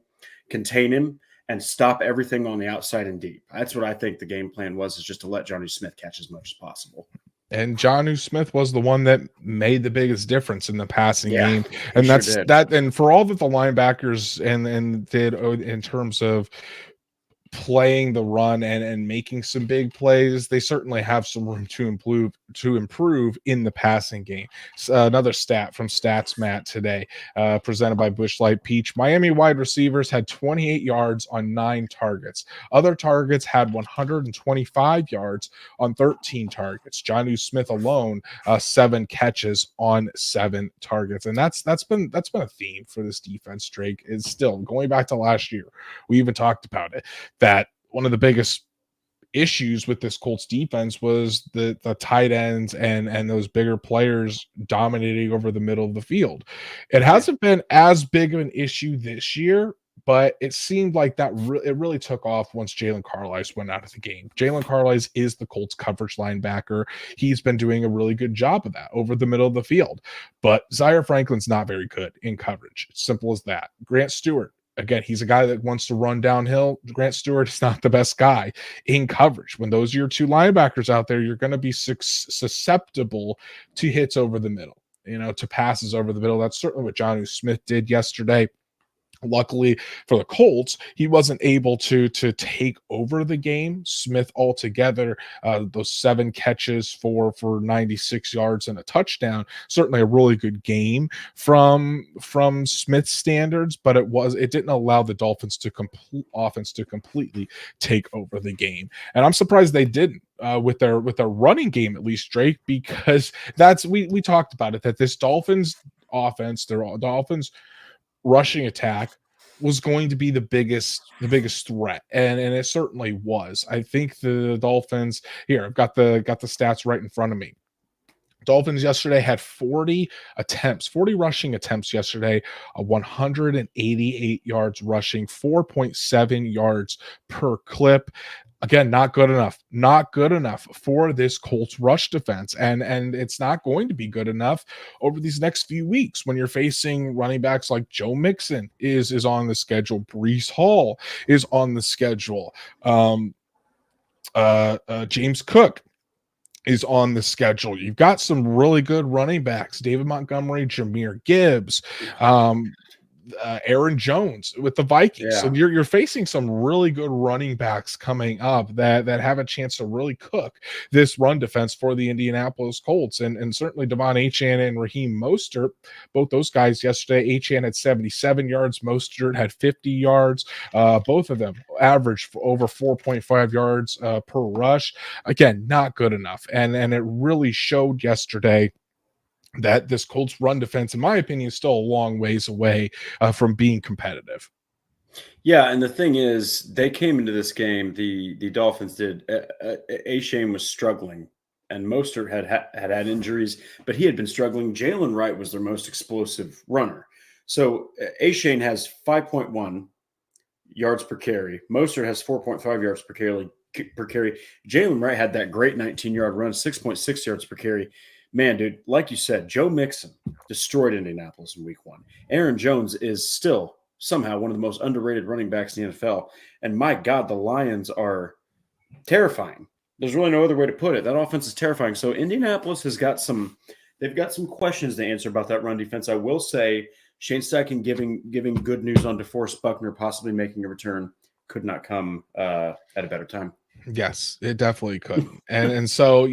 contain him, and stop everything on the outside and deep. That's what I think the game plan was, is just to let Jonnu Smith catch as much as possible. And Jonnu Smith was the one that made the biggest difference in the passing game. And sure that. And for all that the linebackers and did in terms of playing the run and making some big plays, they certainly have some room to improve in the passing game. Another stat from Stats Matt today, presented by Busch Light Peach. Miami wide receivers had 28 yards on 9 targets. Other targets had 125 yards on 13 targets. Jonnu Smith alone, 7 catches on 7 targets. And that's been a theme for this defense, Drake. Is still going back to last year. We even talked about it, that one of the biggest issues with this Colts defense was the tight ends and those bigger players dominating over the middle of the field. It hasn't been as big of an issue this year, but it seemed like that it really took off once Jalen Carlisle went out of the game. Jalen Carlisle is the Colts coverage linebacker. He's been doing a really good job of that over the middle of the field, but Zaire Franklin's not very good in coverage. It's simple as that. Grant Stewart, again, he's a guy that wants to run downhill. Grant Stewart is not the best guy in coverage. When those are your two linebackers out there, you're going to be susceptible to hits over the middle, to passes over the middle. That's certainly what Jonnu Smith did yesterday. Luckily for the Colts, he wasn't able to take over the game. Smith altogether, those 7 catches for 96 yards and a touchdown, certainly a really good game from Smith's standards, but it didn't allow the Dolphins offense to completely take over the game. And I'm surprised they didn't. With their running game, at least, Drake, because we talked about it, that this Dolphins offense, Dolphins rushing attack, was going to be the biggest threat, and it certainly was. I think the Dolphins, here I've got the stats right in front of me. Dolphins yesterday had 40 rushing attempts yesterday, 188 yards rushing, 4.7 yards per clip. Again, not good enough for this Colts rush defense. And it's not going to be good enough over these next few weeks when you're facing running backs like Joe Mixon is on the schedule. Breece Hall is on the schedule. James Cook is on the schedule. You've got some really good running backs, David Montgomery, Jahmyr Gibbs, Aaron Jones with the Vikings. Yeah. So you're facing some really good running backs coming up that have a chance to really cook this run defense for the Indianapolis Colts. And certainly Devon Achane and Raheem Mostert, both those guys yesterday. Achane had 77 yards, Mostert had 50 yards. Both of them averaged for over 4.5 yards per rush. Again, not good enough. And it really showed yesterday that this Colts run defense, in my opinion, is still a long ways away from being competitive. Yeah, and the thing is, they came into this game, the Dolphins did. Achane was struggling, and Mostert had injuries, but he had been struggling. Jalen Wright was their most explosive runner. So Achane has 5.1 yards per carry. Mostert has 4.5 yards per carry. Jalen Wright had that great 19-yard run, 6.6 yards per carry. Man, dude, like you said, Joe Mixon destroyed Indianapolis in week 1. Aaron Jones is still somehow one of the most underrated running backs in the NFL. And my God, the Lions are terrifying. There's really no other way to put it. That offense is terrifying. So Indianapolis has got they've got some questions to answer about that run defense. I will say Shane Steichen giving good news on DeForest Buckner possibly making a return could not come at a better time. Yes, it definitely could. And so,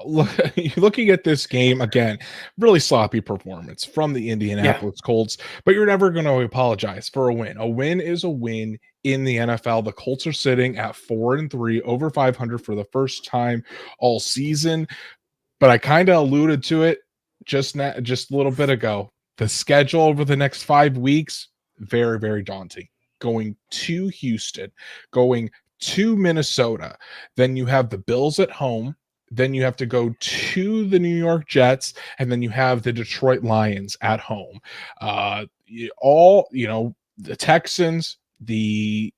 looking at this game again, really sloppy performance from the Indianapolis Colts, but you're never going to apologize for a win. A win is a win in the NFL. The Colts are sitting at 4-3, over 500 for the first time all season. but I kind of alluded to it just a little bit ago. The schedule over the next 5 weeks, very, very daunting. Going to Houston, going to Minnesota, then you have the Bills at home, then you have to go to the New York Jets, and then you have the Detroit Lions at home. The Texans, the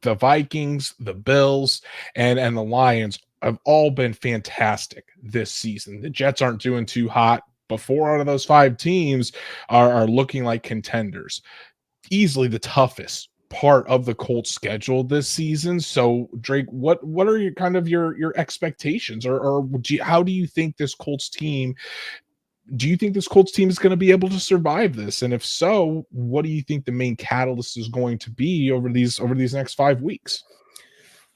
Vikings, the Bills, and the Lions have all been fantastic this season. The Jets aren't doing too hot, but 4 out of those 5 teams are looking like contenders. Easily the toughest part of the Colts schedule this season. So Drake, what are your kind of your expectations, or how do you think this Colts team is going to be able to survive this? And if so, what do you think the main catalyst is going to be over these next 5 weeks?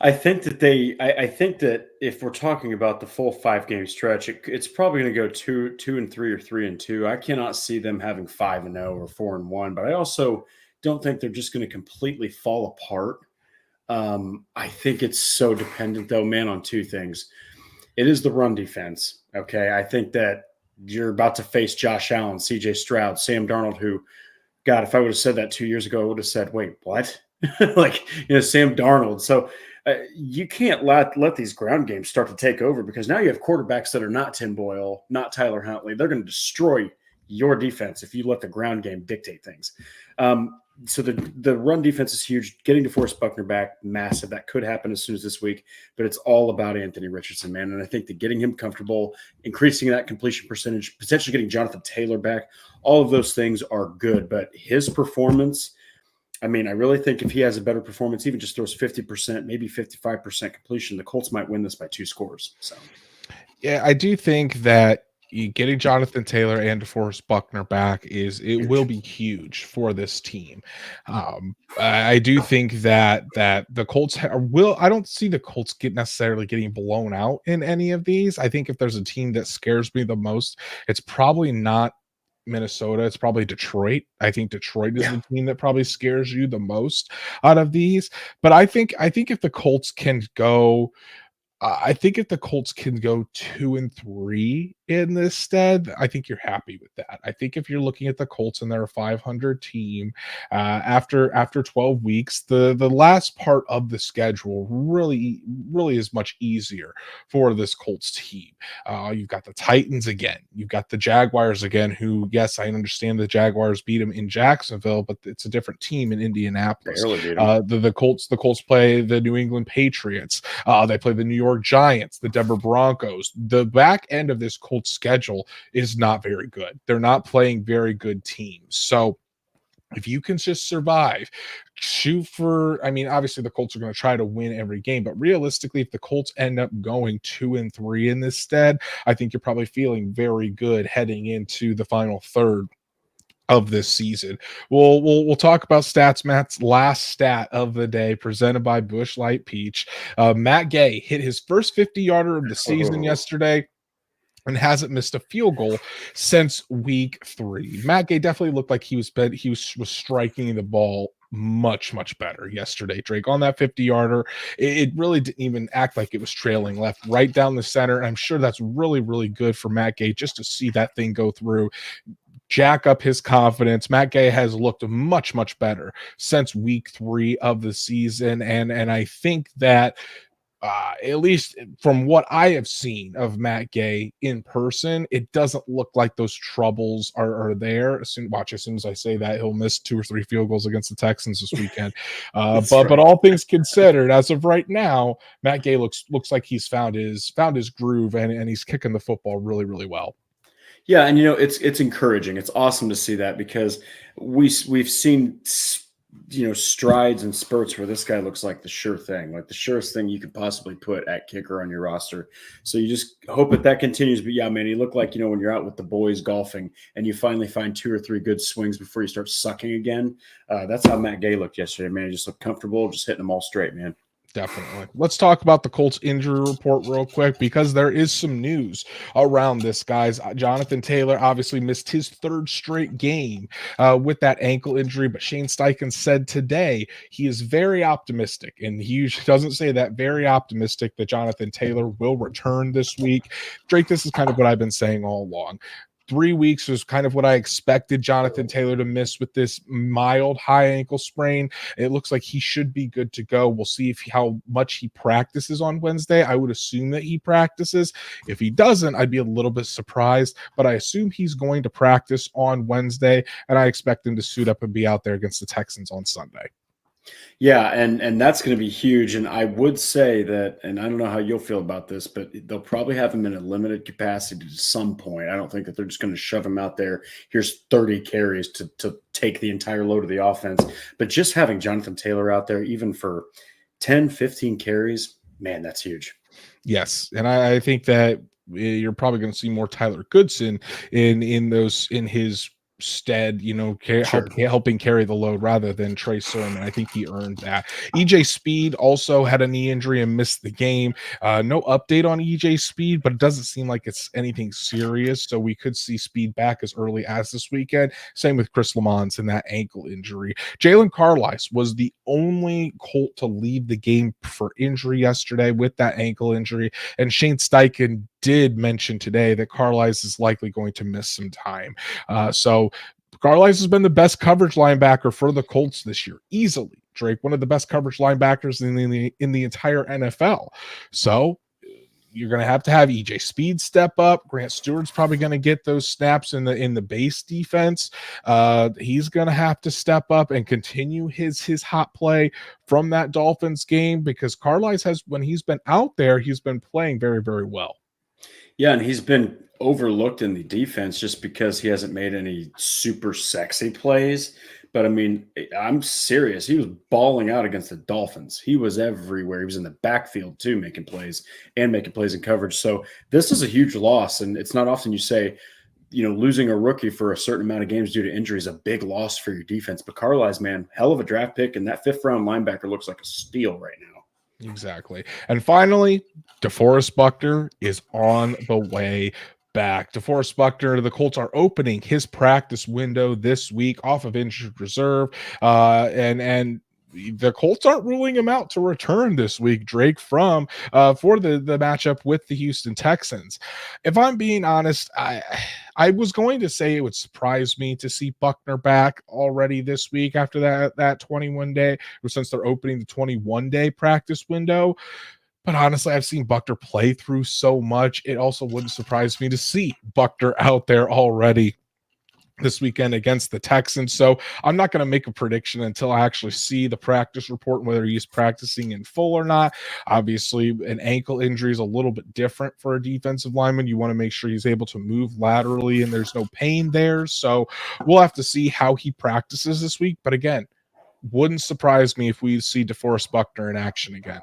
I think that if we're talking about the full 5-game stretch, it's probably going to go 2-3 or 3-2. I cannot see them having 5-0 or 4-1, but I also don't think they're just going to completely fall apart. I think it's so dependent, though, man, on 2 things. It is the run defense. Okay, I think that you're about to face Josh Allen, CJ Stroud, Sam Darnold, who, God, if I would have said that 2 years ago, I would have said, wait, what? Sam Darnold. So you can't let these ground games start to take over, because now you have quarterbacks that are not Tim Boyle, not Tyler Huntley. They're going to destroy your defense if you let the ground game dictate things. So the run defense is huge. Getting DeForest Buckner back, massive. That could happen as soon as this week, but it's all about Anthony Richardson, man. And I think that getting him comfortable, increasing that completion percentage, potentially getting Jonathan Taylor back, all of those things are good. But his performance, I mean, I really think if he has a better performance, even just throws 50%, maybe 55% completion, the Colts might win this by 2 scores. So, yeah, I do think that getting Jonathan Taylor and DeForest Buckner back will be huge for this team. I do think that the Colts I don't see the Colts necessarily getting blown out in any of these. I think if there's a team that scares me the most, it's probably not Minnesota. It's probably Detroit. I think Detroit is the team that probably scares you the most out of these. But I think if the Colts can go, 2-3 in this stead, I think you're happy with that. I think if you're looking at the Colts and they're a 500 team, after 12 weeks, the last part of the schedule really is much easier for this Colts team. You've got the Titans again. You've got the Jaguars again, who, yes, I understand the Jaguars beat them in Jacksonville, but it's a different team in Indianapolis. The Colts play the New England Patriots. They play the New York Giants, the Denver Broncos. The back end of this Colts schedule is not very good. They're not playing very good teams. So if you can just survive, obviously the Colts are going to try to win every game, but realistically, if the Colts end up going 2-3 in this stead, I think you're probably feeling very good heading into the final third of this season. We'll talk about stats. Matt's last stat of the day, presented by Busch Light Peach. Matt Gay hit his first 50-yarder of the season yesterday and hasn't missed a field goal since week 3. Matt Gay definitely looked like he was striking the ball much better yesterday, Drake. On that 50-yarder, it really didn't even act like it was trailing left, right down the center. And I'm sure that's really good for Matt Gay just to see that thing go through, jack up his confidence. Matt Gay has looked much better since week 3 of the season. And I think that at least from what I have seen of Matt Gay in person, it doesn't look like those troubles are there. As soon as I say that, he'll miss 2 or 3 field goals against the Texans this weekend. But all things considered, as of right now, Matt Gay looks like he's found his groove, and he's kicking the football really well. Yeah, and it's encouraging. It's awesome to see that, because we've seen strides and spurts where this guy looks like the sure thing, like the surest thing you could possibly put at kicker on your roster. So you just hope that continues. But yeah, man, he looked like, when you're out with the boys golfing and you finally find 2 or 3 good swings before you start sucking again. That's how Matt Gay looked yesterday, man. He just looked comfortable, just hitting them all straight, man. Definitely. Let's talk about the Colts injury report real quick because there is some news around this, guys. Jonathan Taylor obviously missed his third straight game with that ankle injury, but Shane Steichen said today he is very optimistic, and he usually doesn't say that, very optimistic that Jonathan Taylor will return this week. Drake, this is kind of what I've been saying all along. 3 weeks was kind of what I expected Jonathan Taylor to miss with this mild high ankle sprain. It looks like he should be good to go. We'll see how much he practices on Wednesday. I would assume that he practices. If he doesn't, I'd be a little bit surprised, but I assume he's going to practice on Wednesday, and I expect him to suit up and be out there against the Texans on Sunday. Yeah, and that's going to be huge. And I would say that, and I don't know how you'll feel about this, but they'll probably have him in a limited capacity to some point. I don't think that they're just going to shove him out there. Here's 30 carries to take the entire load of the offense. But just having Jonathan Taylor out there, even for 10, 15 carries, man, that's huge. Yes, and I think that you're probably going to see more Tyler Goodson in his stead, helping carry the load rather than Trey Sermon. I think he earned that. EJ Speed also had a knee injury and missed the game. No update on EJ Speed, but it doesn't seem like it's anything serious, so we could see Speed back as early as this weekend. Same with Chris Lamons and that ankle injury. Jalen Carlisle was the only Colt to leave the game for injury yesterday with that ankle injury, and Shane Steichen did mention today that Carlisle is likely going to miss some time. So Carlisle has been the best coverage linebacker for the Colts this year, easily. Drake, one of the best coverage linebackers in the entire NFL. So you're going to have EJ Speed step up. Grant Stewart's probably going to get those snaps in the base defense. He's going to have to step up and continue his hot play from that Dolphins game, because Carlisle when he's been out there, he's been playing very, very well. Yeah, and he's been overlooked in the defense just because he hasn't made any super sexy plays. But, I mean, I'm serious. He was balling out against the Dolphins. He was everywhere. He was in the backfield, too, making plays in coverage. So this is a huge loss, and it's not often you say, losing a rookie for a certain amount of games due to injury is a big loss for your defense. But Carlisle, man, hell of a draft pick, and that fifth-round linebacker looks like a steal right now. Exactly. And finally, DeForest Buckner is on the way back. DeForest Buckner, the Colts are opening his practice window this week off of injured reserve. And the Colts aren't ruling him out to return this week, Drake, for the matchup with the Houston Texans. If I'm being honest, I was going to say it would surprise me to see Buckner back already this week after that 21-day, or since they're opening the 21-day practice window. But honestly, I've seen Buckner play through so much. It also wouldn't surprise me to see Buckner out there already this weekend against the Texans. So I'm not going to make a prediction until I actually see the practice report and whether he's practicing in full or not. Obviously, an ankle injury is a little bit different for a defensive lineman. You want to make sure he's able to move laterally and there's no pain there. So we'll have to see how he practices this week. But again, wouldn't surprise me if we see DeForest Buckner in action again.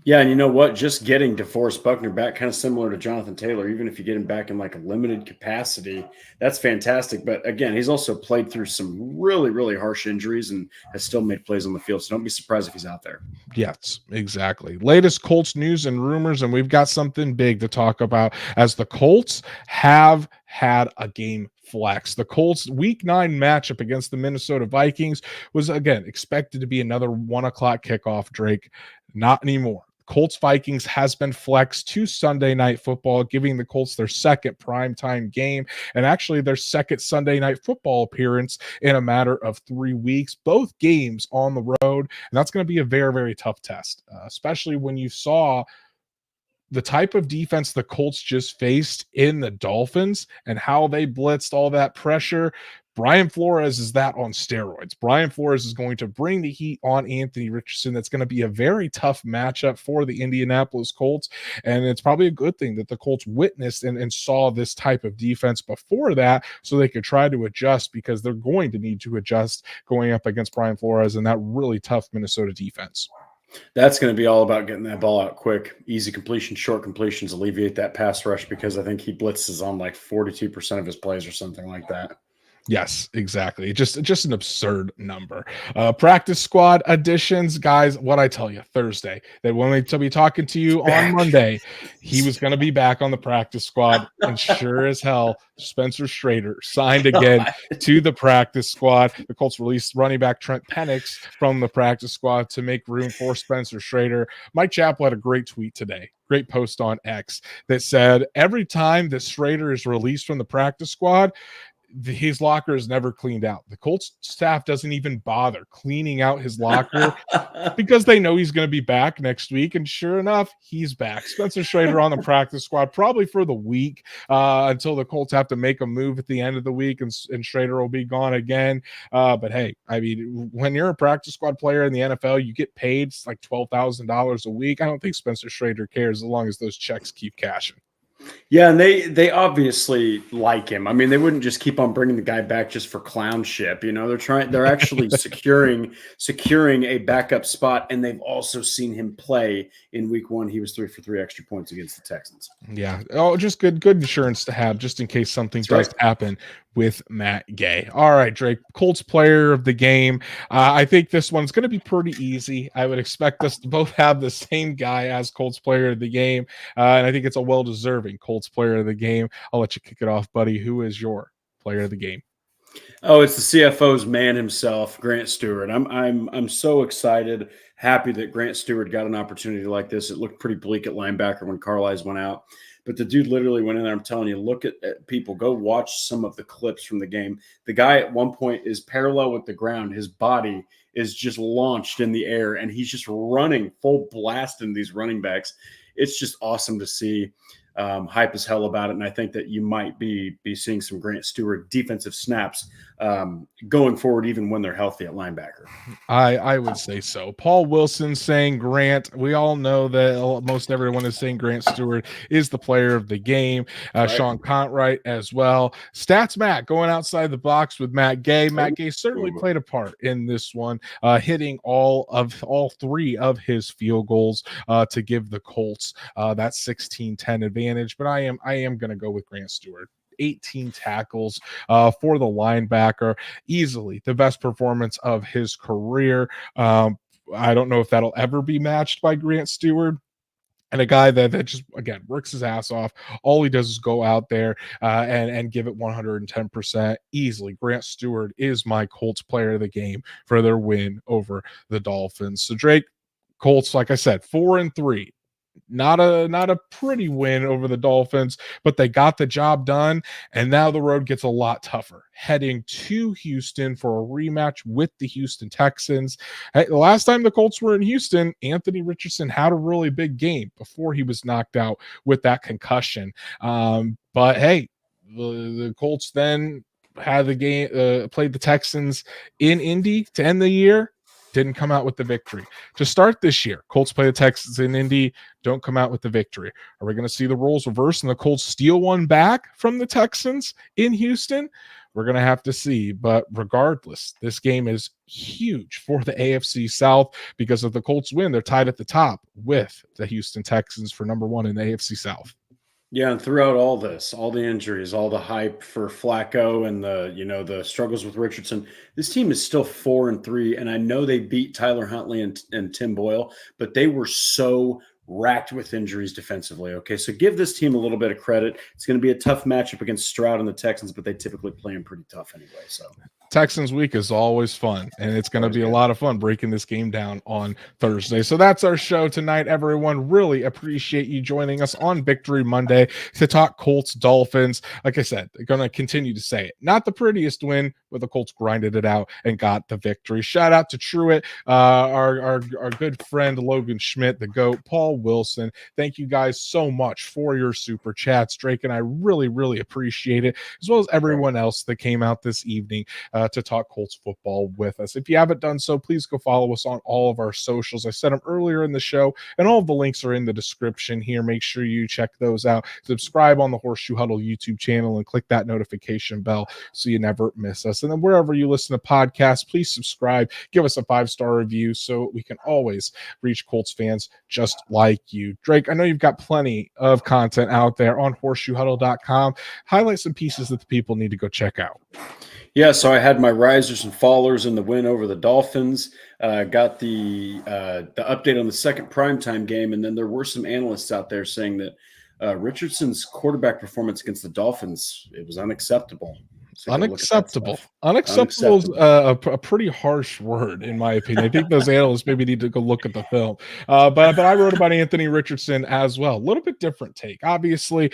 Yeah, and you know what? Just getting DeForest Buckner back, kind of similar to Jonathan Taylor, even if you get him back in like a limited capacity, that's fantastic. But again, he's also played through some really, really harsh injuries and has still made plays on the field. So don't be surprised if he's out there. Yes, exactly. Latest Colts news and rumors, and we've got something big to talk about as the Colts have had a game flex. The Colts week 9 matchup against the Minnesota Vikings was, again, expected to be another 1:00 kickoff, Drake. Not anymore. Colts Vikings has been flexed to Sunday Night Football, giving the Colts their second primetime game and actually their second Sunday Night Football appearance in a matter of 3 weeks. Both games on the road, and that's going to be a very, very tough test, especially when you saw the type of defense the Colts just faced in the Dolphins and how they blitzed all that pressure. Brian Flores is that on steroids. Brian Flores is going to bring the heat on Anthony Richardson. That's going to be a very tough matchup for the Indianapolis Colts, and it's probably a good thing that the Colts witnessed and saw this type of defense before that so they could try to adjust, because they're going to need to adjust going up against Brian Flores and that really tough Minnesota defense. That's going to be all about getting that ball out quick, easy completion, short completions, alleviate that pass rush, because I think he blitzes on like 42% of his plays or something like that. Yes, exactly. Just an absurd number. Practice squad additions, guys. What I tell you Thursday that when we to be talking to you on Monday, he was going to be back on the practice squad, and sure as hell, Spencer Schrader signed again to the practice squad. The Colts released running back Trent Penix from the practice squad to make room for Spencer Schrader. Mike Chappell had a great tweet today. Great post on X that said every time that Schrader is released from the practice squad, his locker is never cleaned out. The Colts staff doesn't even bother cleaning out his locker because they know he's going to be back next week. And sure enough, he's back. Spencer Schrader on the practice squad, probably for the week until the Colts have to make a move at the end of the week, and Schrader will be gone again. But hey, I mean, when you're a practice squad player in the NFL, you get paid like $12,000 a week. I don't think Spencer Schrader cares as long as those checks keep cashing. Yeah, and they obviously like him. I mean, they wouldn't just keep on bringing the guy back just for clownship. You know, they're actually securing a backup spot, and they've also seen him play in week 1. He was 3 for 3 extra points against the Texans. Yeah. Oh, just good insurance to have just in case something does happen with Matt Gay. All right, Drake, Colts player of the game. I think this one's going to be pretty easy. I would expect us to both have the same guy as Colts player of the game. And I think it's a well-deserving Colts player of the game. I'll let you kick it off, buddy. Who is your player of the game? Oh, it's the CFO's man himself, Grant Stewart. I'm so excited, happy that Grant Stewart got an opportunity like this. It looked pretty bleak at linebacker when Carlisle went out, but the dude literally went in there. I'm telling you, look at people, go watch some of the clips from the game. The guy at one point is parallel with the ground. His body is just launched in the air, and he's just running full blast in these running backs. It's just awesome to see. Hype as hell about it, and I think that you might be seeing some Grant Stewart defensive snaps going forward, even when they're healthy at linebacker. I would say so. Paul Wilson saying Grant. We all know that most everyone is saying Grant Stewart is the player of the game. Right. Sean Contright as well. Stats Matt going outside the box with Matt Gay. Matt Gay certainly played a part in this one, hitting all 3 of his field goals to give the Colts that 16-10 advantage. But I am going to go with Grant Stewart. 18 tackles for the linebacker, easily the best performance of his career. I don't know if that'll ever be matched by Grant Stewart. And a guy that just, again, works his ass off. All he does is go out there and give it 110% easily. Grant Stewart is my Colts player of the game for their win over the Dolphins. So Drake, Colts, like I said, 4-3. Not a pretty win over the Dolphins, but they got the job done, and now the road gets a lot tougher. Heading to Houston for a rematch with the Houston Texans. Hey, the last time the Colts were in Houston, Anthony Richardson had a really big game before he was knocked out with that concussion. But hey, the Colts then had the game, played the Texans in Indy to end the year. Didn't come out with the victory. To start this year, Colts play the Texans in Indy, don't come out with the victory. Are we going to see the roles reverse and the Colts steal one back from the Texans in Houston? We're going to have to see. But regardless, this game is huge for the AFC South because if the Colts win, they're tied at the top with the Houston Texans for number 1 in the AFC South. Yeah, and throughout all this, all the injuries, all the hype for Flacco and the struggles with Richardson, this team is still 4-3. And I know they beat Tyler Huntley and Tim Boyle, but they were so racked with injuries defensively. Okay, so give this team a little bit of credit. It's going to be a tough matchup against Stroud and the Texans, but they typically play them pretty tough anyway. So Texans week is always fun, and it's going to be a lot of fun breaking this game down on Thursday. So that's our show tonight, everyone. Really appreciate you joining us on Victory Monday to talk Colts Dolphins. Like I said, they're going to continue to say it. Not the prettiest win, but the Colts grinded it out and got the victory. Shout out to Truett, our good friend Logan Schmidt, the GOAT, Paul Wilson. Thank you guys so much for your super chats. Drake and I really, really appreciate it, as well as everyone else that came out this evening to talk Colts football with us. If you haven't done so, please go follow us on all of our socials. I said them earlier in the show, and all of the links are in the description here. Make sure you check those out. Subscribe on the Horseshoe Huddle YouTube channel and click that notification bell so you never miss us. And then wherever you listen to podcasts, please subscribe. Give us a 5-star review so we can always reach Colts fans just like you. Drake, I know you've got plenty of content out there on horseshoehuddle.com. Highlight some pieces that the people need to go check out. Yeah, so I had my risers and fallers in the win over the Dolphins. Got the update on the second primetime game, and then there were some analysts out there saying that Richardson's quarterback performance against the Dolphins, it was unacceptable. So go look at that Unacceptable. stuff. Unacceptable is a pretty harsh word, in my opinion. I think those analysts maybe need to go look at the film. But I wrote about Anthony Richardson as well. A little bit different take. Obviously,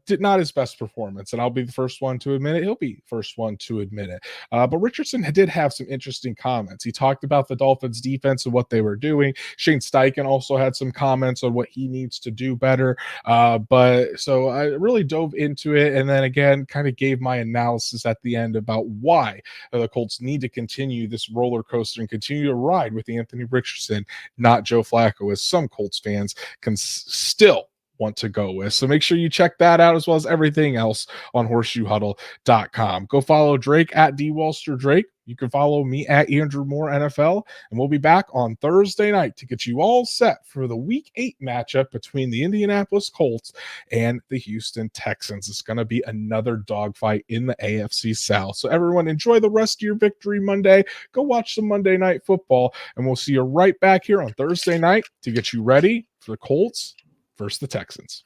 did not his best performance, and I'll be the first one to admit it. He'll be first one to admit it. But Richardson did have some interesting comments. He talked about the Dolphins' defense and what they were doing. Shane Steichen also had some comments on what he needs to do better. But so I really dove into it, and then again, kind of gave my analysis at the end about why the Colts need to continue this roller coaster and continue to ride with Anthony Richardson, not Joe Flacco, as some Colts fans can still want to go with. So make sure you check that out as well as everything else on horseshoehuddle.com. Go follow Drake at DWalsterDrake. You can follow me at Andrew Moore NFL, and we'll be back on Thursday night to get you all set for the Week 8 matchup between the Indianapolis Colts and the Houston Texans. It's going to be another dogfight in the AFC South. So everyone, enjoy the rest of your Victory Monday. Go watch some Monday Night Football, and we'll see you right back here on Thursday night to get you ready for the Colts versus the Texans.